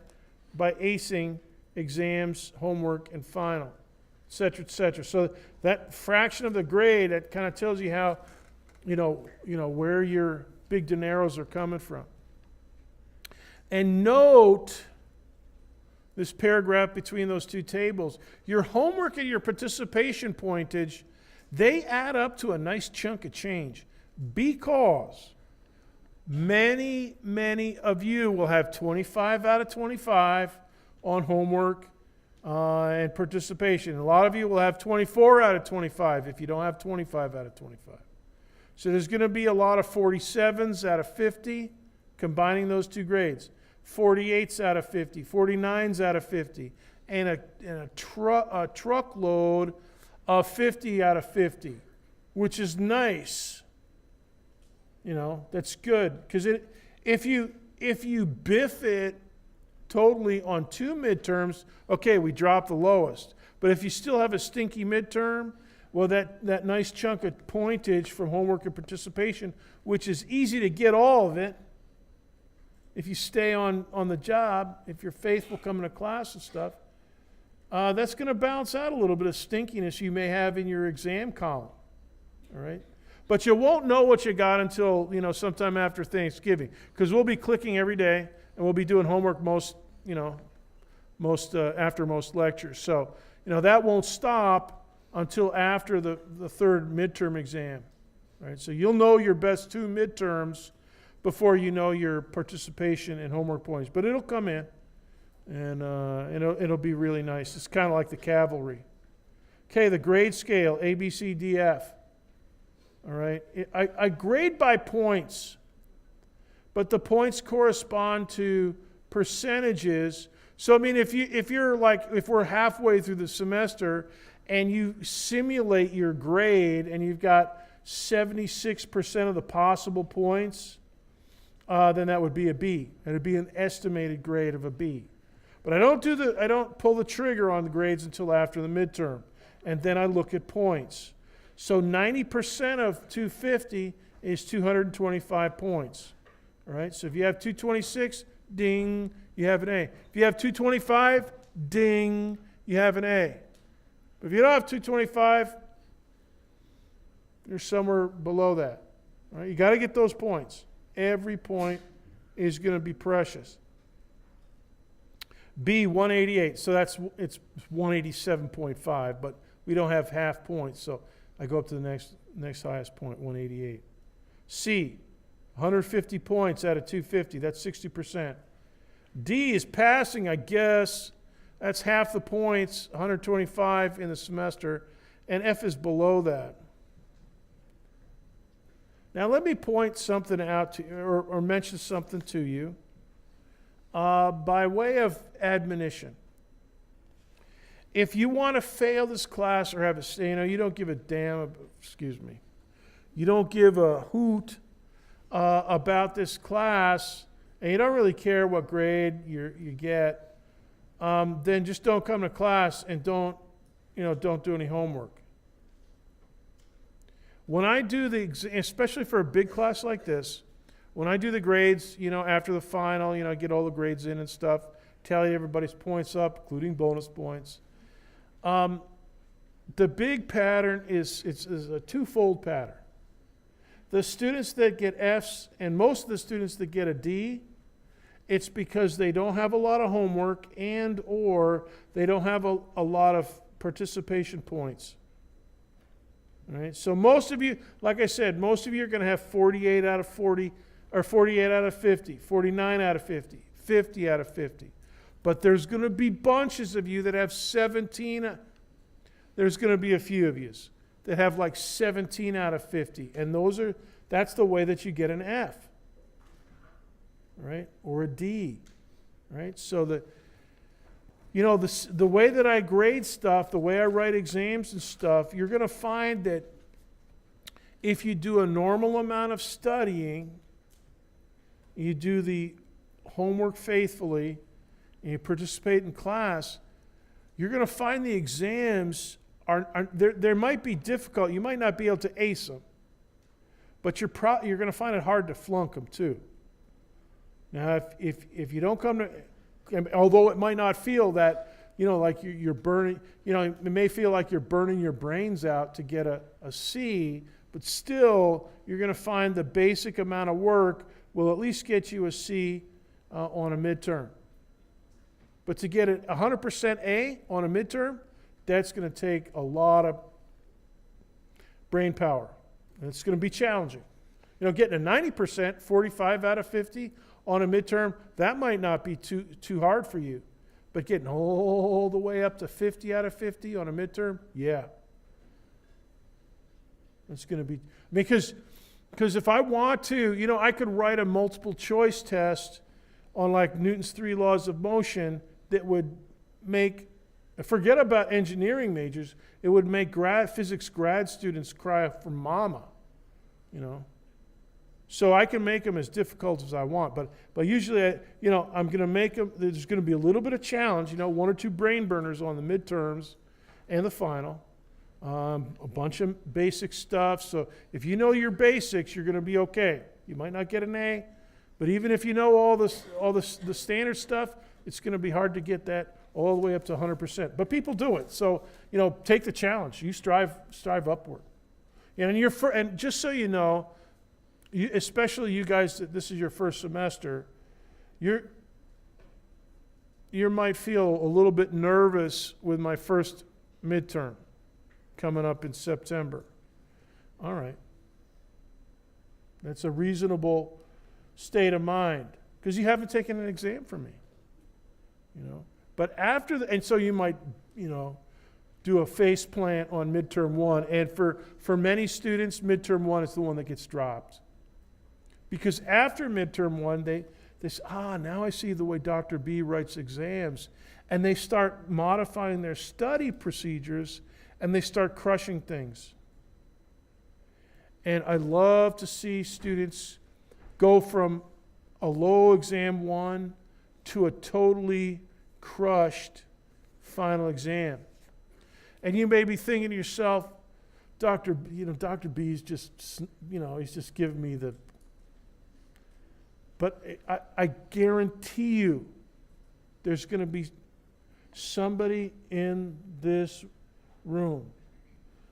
[SPEAKER 1] by acing exams, homework, and final, et cetera, et cetera. So that fraction of the grade, that kind of tells you how, where your big dineros are coming from. And note this paragraph between those 2 tables. Your homework and your participation pointage, they add up to a nice chunk of change because many, many of you will have 25 out of 25 on homework and participation. A lot of you will have 24 out of 25 if you don't have 25 out of 25. So there's going to be a lot of 47s out of 50, combining those 2 grades. 48s out of 50, 49s out of 50, and a truckload of 50 out of 50, which is nice. That's good. Because if you biff it totally on 2 midterms, okay, we drop the lowest. But if you still have a stinky midterm, well, that nice chunk of pointage from homework and participation, which is easy to get all of it, if you stay on the job, if you're faithful coming to class and stuff, that's going to balance out a little bit of stinkiness you may have in your exam column. All right? But you won't know what you got until, sometime after Thanksgiving, because we'll be clicking every day, and we'll be doing homework after most lectures. So, that won't stop until after the 3rd midterm exam. Right? So you'll know your best 2 midterms before you know your participation and homework points. But it'll come in, and it'll be really nice. It's kind of like the cavalry. Okay, the grade scale, A, B, C, D, F. All right, I grade by points, but the points correspond to percentages. So I mean, if we're halfway through the semester and you simulate your grade and you've got 76% of the possible points, then that would be a B. It would be an estimated grade of a B. But I don't pull the trigger on the grades until after the midterm, and then I look at points. So 90% of 250 is 225 points. All right? So if you have 226, ding, you have an A. If you have 225, ding, you have an A. But if you don't have 225, you're somewhere below that. All right? You got to get those points. Every point is going to be precious. B, 188. So it's 187.5, but we don't have half points, so I go up to the next highest point, 188. C, 150 points out of 250. That's 60%. D is passing, I guess. That's half the points, 125 in the semester. And F is below that. Now let me point something out to you, or mention something to you by way of admonition. If you want to fail this class or have a, you don't give a damn, you don't give a hoot about this class, and you don't really care what grade you get, then just don't come to class and don't do any homework. When I do especially for a big class like this, when I do the grades, after the final, I get all the grades in and stuff, tally everybody's points up, including bonus points. The big pattern is a twofold pattern. The students that get Fs and most of the students that get a D, it's because they don't have a lot of homework and or they don't have a lot of participation points. All right? So most of you, like I said, most of you are going to have 48 out of 40, or 48 out of 50, 49 out of 50, 50 out of 50. But there's going to be bunches of you that have 17. There's going to be a few of you that have like 17 out of 50. And that's the way that you get an F. Right? Or a D. Right? So the way that I grade stuff, the way I write exams and stuff, you're going to find that if you do a normal amount of studying, you do the homework faithfully, and you participate in class, you're going to find the exams they might be difficult. You might not be able to ace them, but you're going to find it hard to flunk them too. Now, if you don't come to, although it might not feel that, like you're burning, it may feel like you're burning your brains out to get a C, but still, you're going to find the basic amount of work will at least get you a C on a midterm. But to get it 100% A on a midterm, that's going to take a lot of brain power. And it's going to be challenging. Getting a 90%, 45 out of 50 on a midterm, that might not be too hard for you. But getting all the way up to 50 out of 50 on a midterm, yeah. It's going to be, because if I want to, I could write a multiple choice test on like Newton's 3 laws of motion that would forget about engineering majors, it would make physics grad students cry for mama, So I can make them as difficult as I want, but usually, I'm going to make them, there's going to be a little bit of challenge, 1 or 2 brain burners on the midterms and the final, a bunch of basic stuff. So if you know your basics, you're going to be okay. You might not get an A, but even if you know all the standard stuff, it's going to be hard to get that all the way up to 100%. But people do it. So, take the challenge. You strive upward. And just so you know, especially you guys, that this is your first semester, you might feel a little bit nervous with my first midterm coming up in September. All right. That's a reasonable state of mind because you haven't taken an exam from me. But after and so you might, do a face plant on midterm 1. And for many students, midterm 1 is the one that gets dropped. Because after midterm 1, they say, now I see the way Dr. B writes exams. And they start modifying their study procedures and they start crushing things. And I love to see students go from a low exam 1 to a totally crushed final exam. And you may be thinking to yourself, Dr. B is just, he's just giving me the... But I guarantee you there's going to be somebody in this room,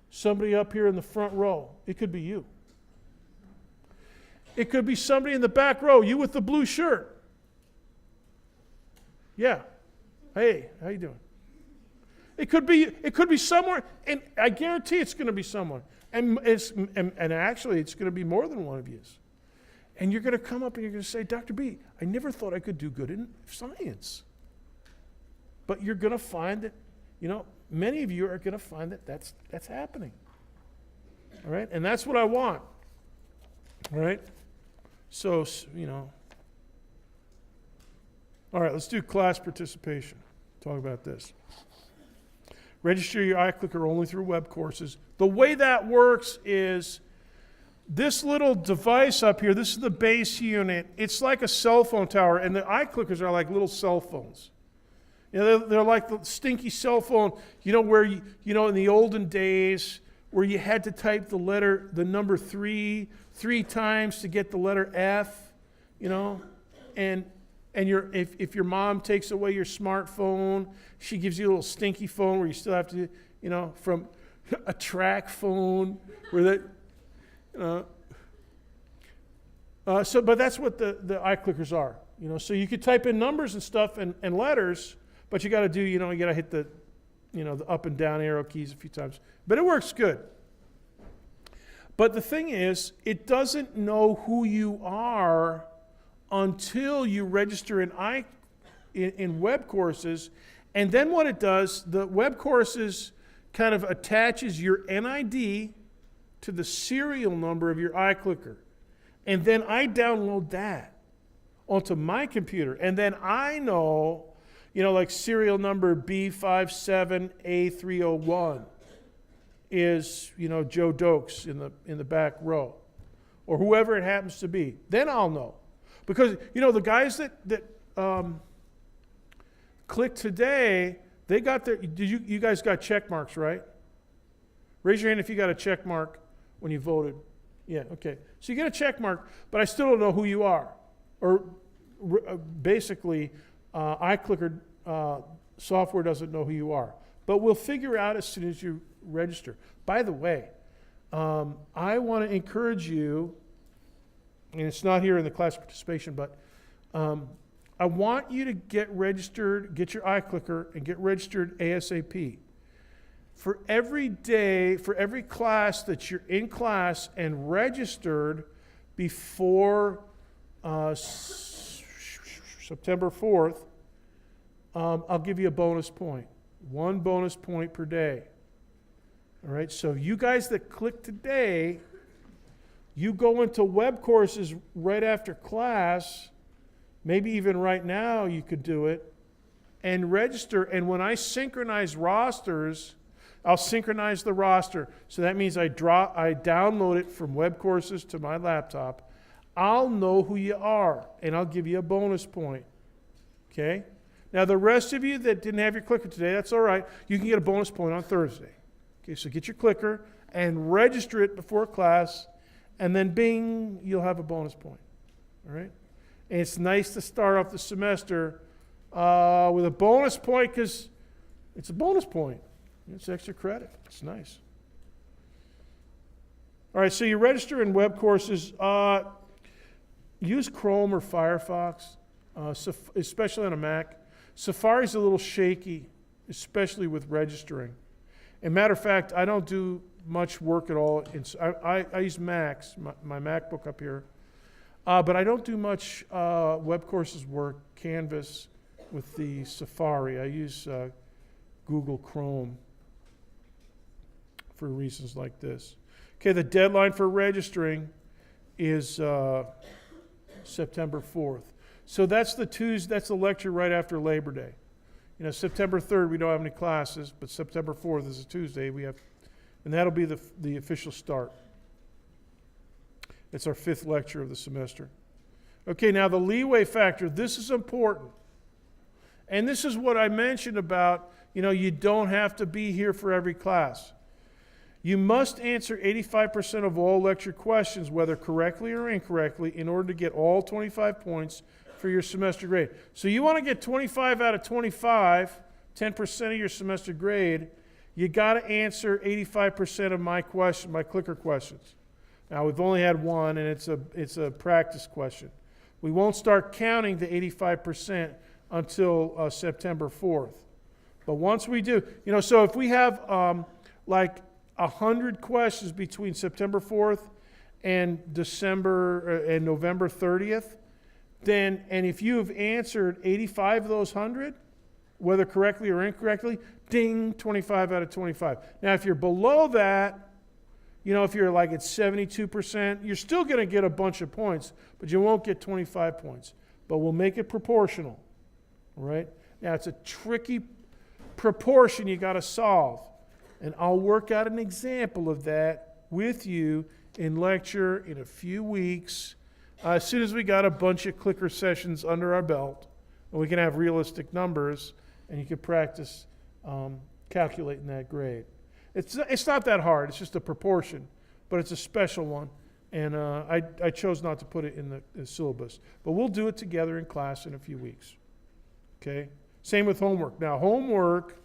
[SPEAKER 1] somebody up here in the front row. It could be you. It could be somebody in the back row, you with the blue shirt. Yeah. Hey, how you doing? It could be somewhere, and I guarantee it's going to be someone. And actually, it's going to be more than one of you. And you're going to come up and you're going to say, Dr. B, I never thought I could do good in science. But you're going to find that, many of you are going to find that that's happening. All right? And that's what I want. All right? So, All right, let's do class participation. Talk about this. Register your iClicker only through web courses. The way that works is this little device up here, this is the base unit. It's like a cell phone tower, and the iClickers are like little cell phones. They're like the stinky cell phone, where in the olden days, where you had to type the number 3 times to get the letter F, and if your mom takes away your smartphone, she gives you a little stinky phone where you still have to, from a track phone where that, but that's what the iClickers are, So you could type in numbers and stuff and letters, but you got to do, you got to hit the up and down arrow keys a few times. But it works good. But the thing is, it doesn't know who you are until you register in web courses. And then what it does, the web courses kind of attaches your NID to the serial number of your iClicker. And then I download that onto my computer. And then I know, like serial number B57A301 is, Joe Dokes in the back row. Or whoever it happens to be. Then I'll know. Because, the guys that clicked today, they got their, you guys got check marks, right? Raise your hand if you got a check mark when you voted. Yeah, okay. So you get a check mark, but I still don't know who you are. Or basically, iClicker software doesn't know who you are. But we'll figure out as soon as you register. By the way, I want to encourage you, and it's not here in the class participation, but I want you to get registered, get your iClicker, and get registered ASAP. For every day, for every class that you're in class and registered before September 4th, I'll give you a bonus point. 1 bonus point per day. All right, so you guys that click today, you go into web courses right after class, maybe even right now you could do it, and register. And when I synchronize rosters, I'll synchronize the roster. So that means I download it from web courses to my laptop. I'll know who you are, and I'll give you a bonus point. Okay? Now, the rest of you that didn't have your clicker today, that's all right. You can get a bonus point on Thursday. Okay, so get your clicker and register it before class, and then bing, you'll have a bonus point. All right? And it's nice to start off the semester with a bonus point because it's a bonus point. It's extra credit. It's nice. All right, so you register in web courses. Use Chrome or Firefox, especially on a Mac. Safari's a little shaky, especially with registering. And matter of fact, I don't do much work at all. I use Macs, my MacBook up here. But I don't do much web courses work, Canvas, with the Safari. I use Google Chrome for reasons like this. Okay, the deadline for registering is September 4th. So that's the lecture right after Labor Day. You know, September 3rd, we don't have any classes, but September 4th is a Tuesday. And that'll be the official start. It's our 5th lecture of the semester. Okay, now the leeway factor, this is important. And this is what I mentioned about, you don't have to be here for every class. You must answer 85% of all lecture questions, whether correctly or incorrectly, in order to get all 25 points for your semester grade. So you want to get 25 out of 25, 10% of your semester grade, you got to answer 85% of my clicker questions. Now, we've only had one, and it's a practice question. We won't start counting the 85% until September 4th. But once we do, so if we have like 100 questions between September 4th and November 30th, then, and if you have answered 85 of those 100, whether correctly or incorrectly, ding, 25 out of 25. Now, if you're below that, if you're like at 72%, you're still going to get a bunch of points, but you won't get 25 points. But we'll make it proportional, all right? Now, it's a tricky proportion you got to solve, and I'll work out an example of that with you in lecture in a few weeks, as soon as we got a bunch of clicker sessions under our belt, and we can have realistic numbers, and you can practice calculating that grade. It's not that hard. It's just a proportion, but it's a special one, and I chose not to put it in the syllabus. But we'll do it together in class in a few weeks. Okay? Same with homework. Now, homework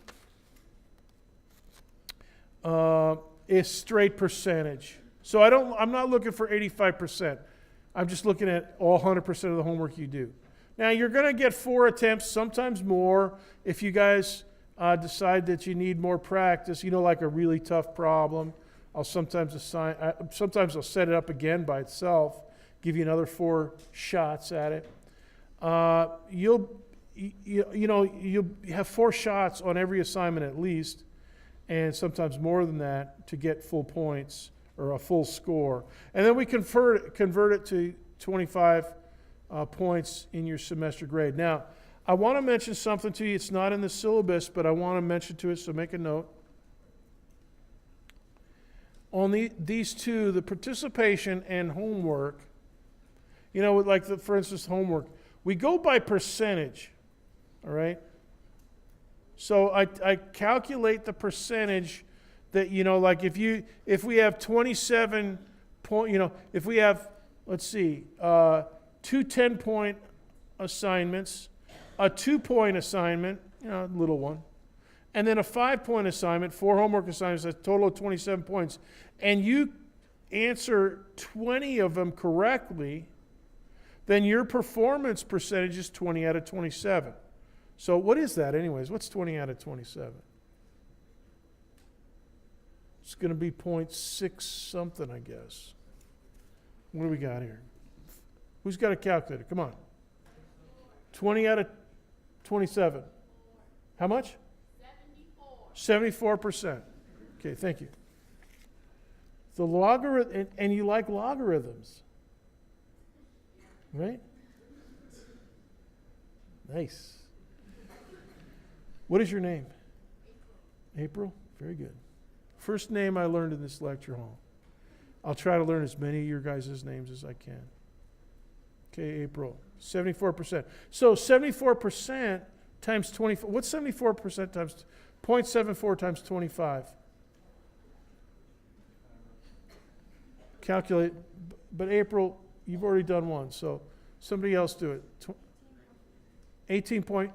[SPEAKER 1] is straight percentage. So I'm not looking for 85%. I'm just looking at all 100% of the homework you do. Now, you're going to get 4 attempts, sometimes more, if you guys decide that you need more practice, like a really tough problem. I'll sometimes I'll set it up again by itself, give you another 4 shots at it. You'll have 4 shots on every assignment at least, and sometimes more than that to get full points or a full score. And then we convert it to 25 points in your semester grade. Now, I want to mention something to you. It's not in the syllabus, but I want to mention to it, so make a note. On these two, the participation and homework, for instance, homework, we go by percentage, all right? So I calculate the percentage that, if we have 27 if we have, let's see, 2 10-point assignments, a 2-point assignment, a little one, and then a 5-point assignment, 4 homework assignments, a total of 27 points, and you answer 20 of them correctly, then your performance percentage is 20 out of 27. So what is that anyways? What's 20 out of 27? It's going to be 0.6 something, I guess. What do we got here? Who's got a calculator? Come on. 20 out of 27. How much? 74%. Okay, thank you. The logarithm, and you like logarithms, right? Nice. What is your name? April? Very good. First name I learned in this lecture hall. I'll try to learn as many of your guys' names as I can. Okay, April, 74%. So 74% times 24, what's 74% times 0.74 times 25? Calculate, but April, you've already done one, so somebody else do it. 18.85?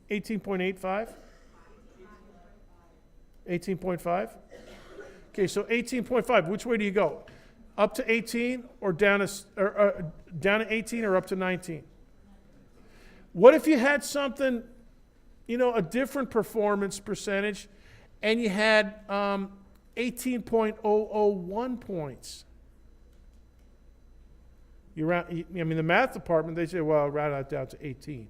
[SPEAKER 1] 18.5? Okay, so 18.5, which way do you go? Up to 18 or down to 18 or up to 19? What if you had something, a different performance percentage, and you had 18.001 points? The math department, they say, well, round that down to 18.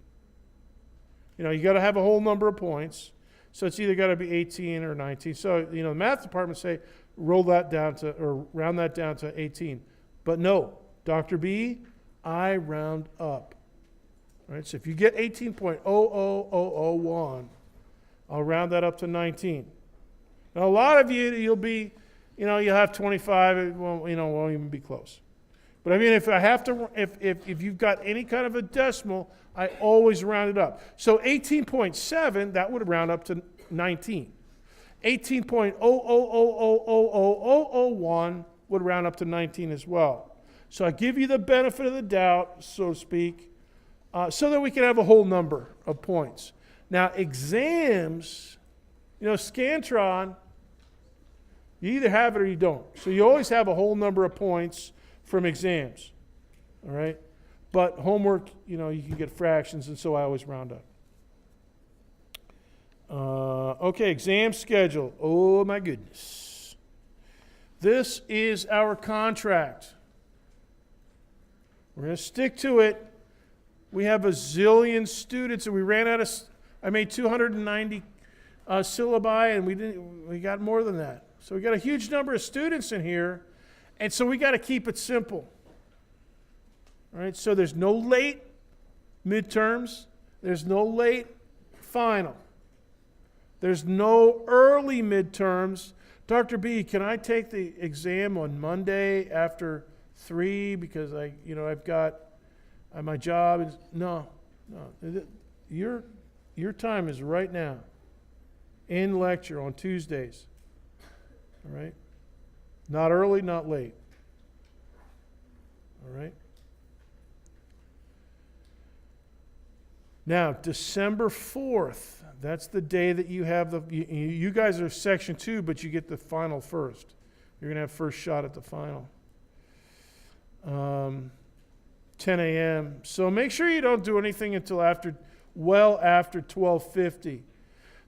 [SPEAKER 1] You got to have a whole number of points, so it's either got to be 18 or 19. So, the math department say, round that down to 18. But no, Dr. B, I round up. All right, so if you get 18.00001, I'll round that up to 19. Now, a lot of you'll be, you'll have 25, it won't even be close. But if you've got any kind of a decimal, I always round it up. So 18.7, that would round up to 19. 18.0000001 would round up to 19 as well. So I give you the benefit of the doubt, so to speak, so that we can have a whole number of points. Now, exams, Scantron, you either have it or you don't. So you always have a whole number of points from exams, all right? But homework, you can get fractions, and so I always round up. Okay, exam schedule. Oh, my goodness. This is our contract. We're going to stick to it. We have a zillion students, and we ran out of, I made 290 syllabi, and we got more than that. So we got a huge number of students in here, and so we got to keep it simple. All right, so there's no late midterms. There's no late final. There's no early midterms. Dr. B, can I take the exam on Monday after 3 because I've got my job is no. Your time is right now in lecture on Tuesdays. All right? Not early, not late. All right? Now, December 4th, that's the day that you have you guys are section 2, but you get the final first. You're going to have first shot at the final. 10 a.m. So make sure you don't do anything until after 12:50.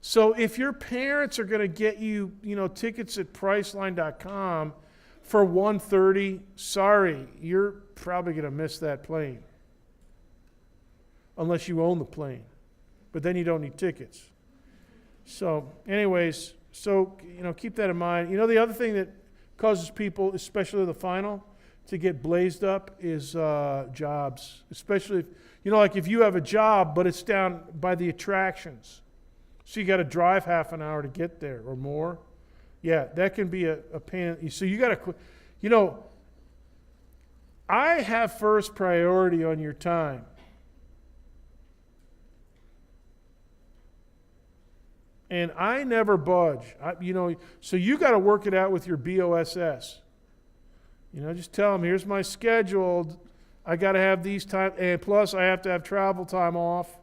[SPEAKER 1] So if your parents are going to get you, tickets at Priceline.com for 1:30, sorry, you're probably going to miss that plane. Unless you own the plane. But then you don't need tickets. So anyways, keep that in mind. The other thing that causes people, especially the final, to get blazed up is jobs. Especially, if you have a job, but it's down by the attractions. So you got to drive half an hour to get there or more. Yeah, that can be a pain. So you got to, I have first priority on your time. And I never budge. So you got to work it out with your BOSS. Just tell them, here's my schedule. I got to have these time, and plus I have to have travel time off.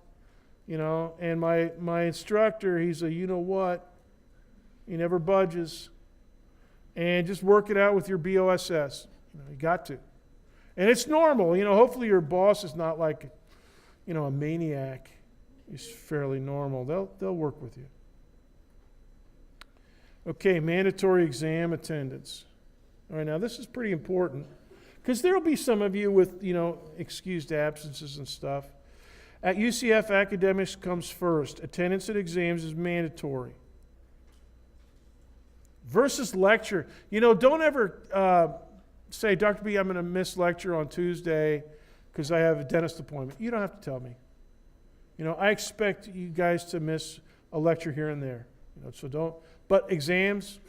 [SPEAKER 1] And my instructor, he's a you-know-what. He never budges. And just work it out with your BOSS. You got to. And it's normal. Hopefully your boss is not like, a maniac. He's fairly normal. They'll work with you. Okay, mandatory exam attendance. All right, now this is pretty important because there will be some of you with, excused absences and stuff. At UCF, academics comes first. Attendance at exams is mandatory. Versus lecture. Don't ever say, Dr. B, I'm going to miss lecture on Tuesday because I have a dentist appointment. You don't have to tell me. I expect you guys to miss a lecture here and there. So don't. But exams,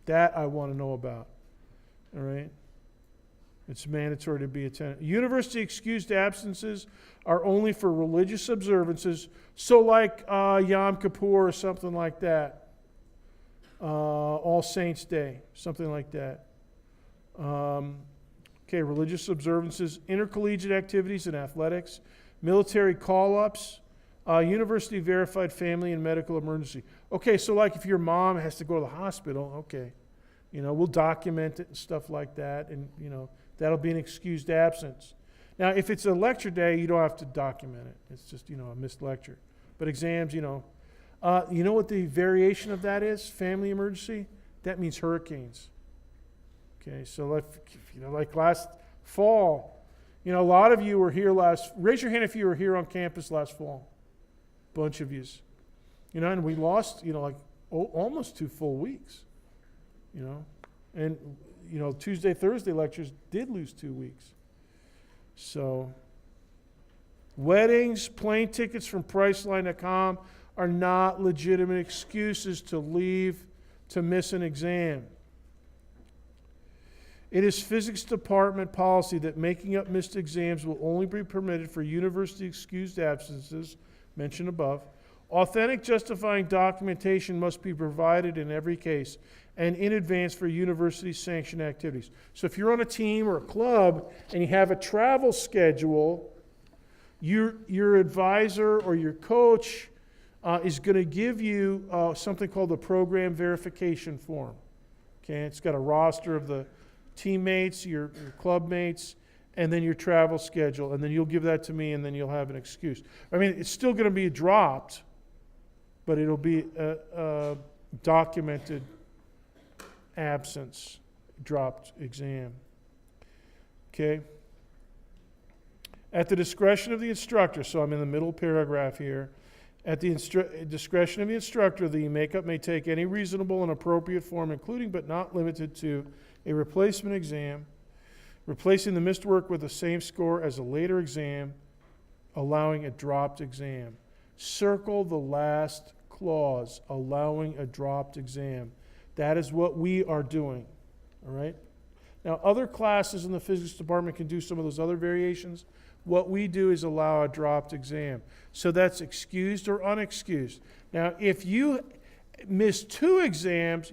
[SPEAKER 1] that I want to know about. All right? It's mandatory to be attended. University excused absences are only for religious observances. So like Yom Kippur or something like that. All Saints Day, something like that. Okay, religious observances, intercollegiate activities and athletics, military call-ups, university verified family and medical emergency. Okay, so like if your mom has to go to the hospital, okay, we'll document it and stuff like that, and that'll be an excused absence. Now, if it's a lecture day, you don't have to document it. It's just, a missed lecture. But exams, you know what the variation of that is? Family emergency? That means hurricanes. Okay, so like last fall, a lot of you were here raise your hand if you were here on campus last fall. Bunch of yous. And we lost, almost 2 full weeks. And, Tuesday, Thursday lectures did lose 2 weeks. So, weddings, plane tickets from Priceline.com are not legitimate excuses to miss an exam. It is physics department policy that making up missed exams will only be permitted for university excused absences, mentioned above. Authentic justifying documentation must be provided in every case and in advance for university sanctioned activities. So if you're on a team or a club and you have a travel schedule, your advisor or your coach is going to give you something called the program verification form. Okay, it's got a roster of the teammates, your club mates, and then your travel schedule, and then you'll give that to me, and then you'll have an excuse. I mean, it's still going to be dropped, but it'll be a documented absence, dropped exam. Okay? At the discretion of the instructor, so I'm in the middle paragraph here, at the discretion of the instructor, the makeup may take any reasonable and appropriate form, including but not limited to a replacement exam, replacing the missed work with the same score as a later exam, allowing a dropped exam. Circle the last clause, allowing a dropped exam. That is what we are doing, all right? Now, other classes in the physics department can do some of those other variations. What we do is allow a dropped exam. So that's excused or unexcused. Now, if you miss 2 exams,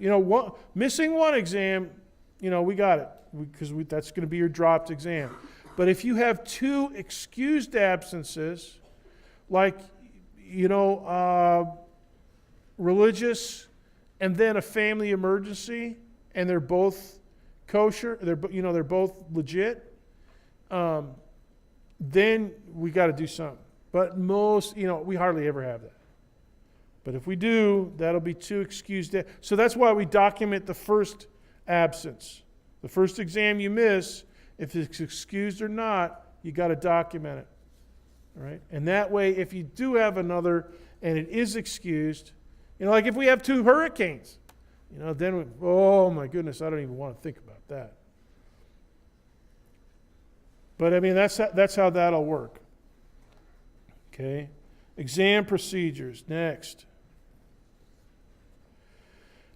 [SPEAKER 1] missing 1 exam, we got it, because that's going to be your dropped exam. But if you have 2 excused absences, like, religious and then a family emergency, and they're both kosher, they're both legit, then we got to do something. But most, we hardly ever have that. But if we do, that'll be 2 excused. So that's why we document the first absence. The first exam you miss, if it's excused or not, you got to document it. All right? And that way, if you do have another and it is excused, like if we have 2 hurricanes, then oh my goodness, I don't even want to think about that. But I mean, that's how that'll work. Okay? Exam procedures, next.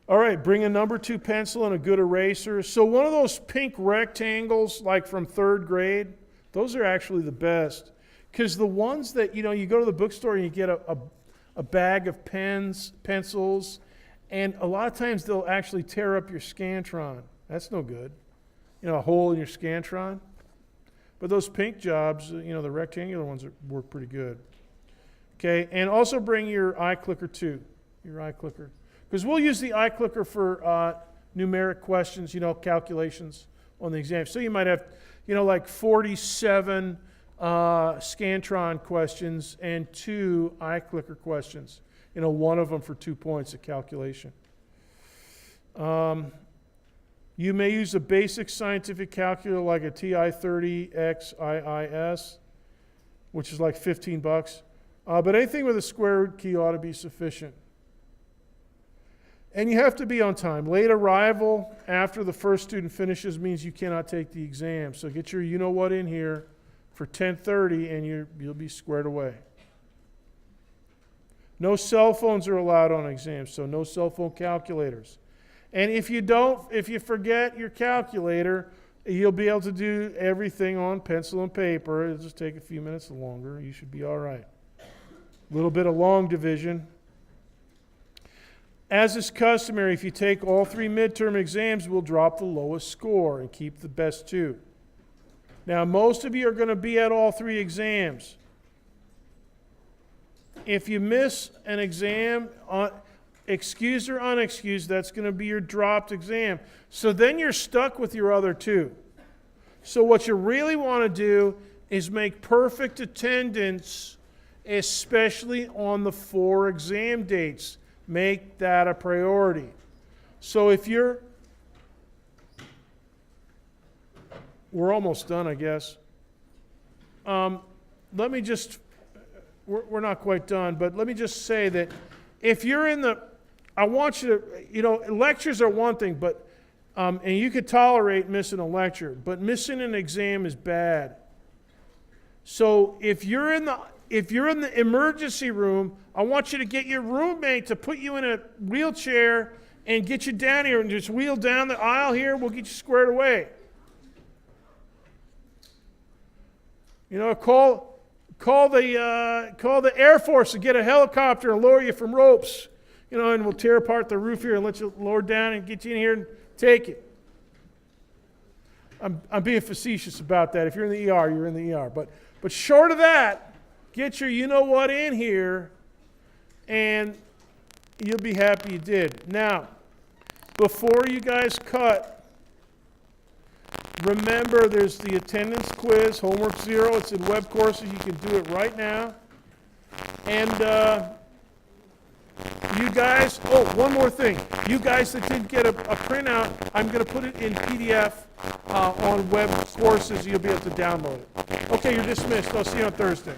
[SPEAKER 1] All right, bring a number 2 pencil and a good eraser. So one of those pink rectangles, like from 3rd grade, those are actually the best. Because the ones that, you go to the bookstore and you get a bag of pens, pencils, and a lot of times they'll actually tear up your Scantron. That's no good. A hole in your Scantron. But those pink jobs, the rectangular ones work pretty good. Okay, and also bring your iClicker too, your iClicker. Because we'll use the iClicker for numeric questions, calculations on the exam. So you might have, like 47 Scantron questions and 2 iClicker questions. One of them for 2 points of calculation. You may use a basic scientific calculator like a TI-30XIIS, which is like $15. But anything with a square root key ought to be sufficient. And you have to be on time. Late arrival after the first student finishes means you cannot take the exam. So get your you-know-what in here for 10:30 and you'll be squared away. No cell phones are allowed on exams, so no cell phone calculators. And if you forget your calculator, You'll be able to do everything on pencil and paper. It'll just take a few minutes longer. You should be all right. A little bit of long division. As is customary, if you take all 3 midterm exams, we'll drop the lowest score and keep the best 2. Now, most of you are going to be at all 3 exams. If you miss an exam, excused or unexcused, that's going to be your dropped exam. So then you're stuck with your other 2. So what you really want to do is make perfect attendance, especially on the 4 exam dates. Make that a priority. So if you're... We're almost done, I guess. Let me just... We're not quite done, but let me just say that if you're in the... I want you to... lectures are one thing, but... and you could tolerate missing a lecture, but missing an exam is bad. So if you're in the emergency room, I want you to get your roommate to put you in a wheelchair and get you down here and just wheel down the aisle here. We'll get you squared away. Call the Air Force to get a helicopter and lower you from ropes. And we'll tear apart the roof here and let you lower down and get you in here and take it. I'm being facetious about that. If you're in the ER, you're in the ER. But short of that, get your you-know-what in here, and you'll be happy you did. Now, before you guys cut, remember there's the attendance quiz, homework 0. It's in web courses. You can do it right now. And you guys, one more thing. You guys that didn't get a printout, I'm going to put it in PDF on web courses. You'll be able to download it. Okay, you're dismissed. I'll see you on Thursday.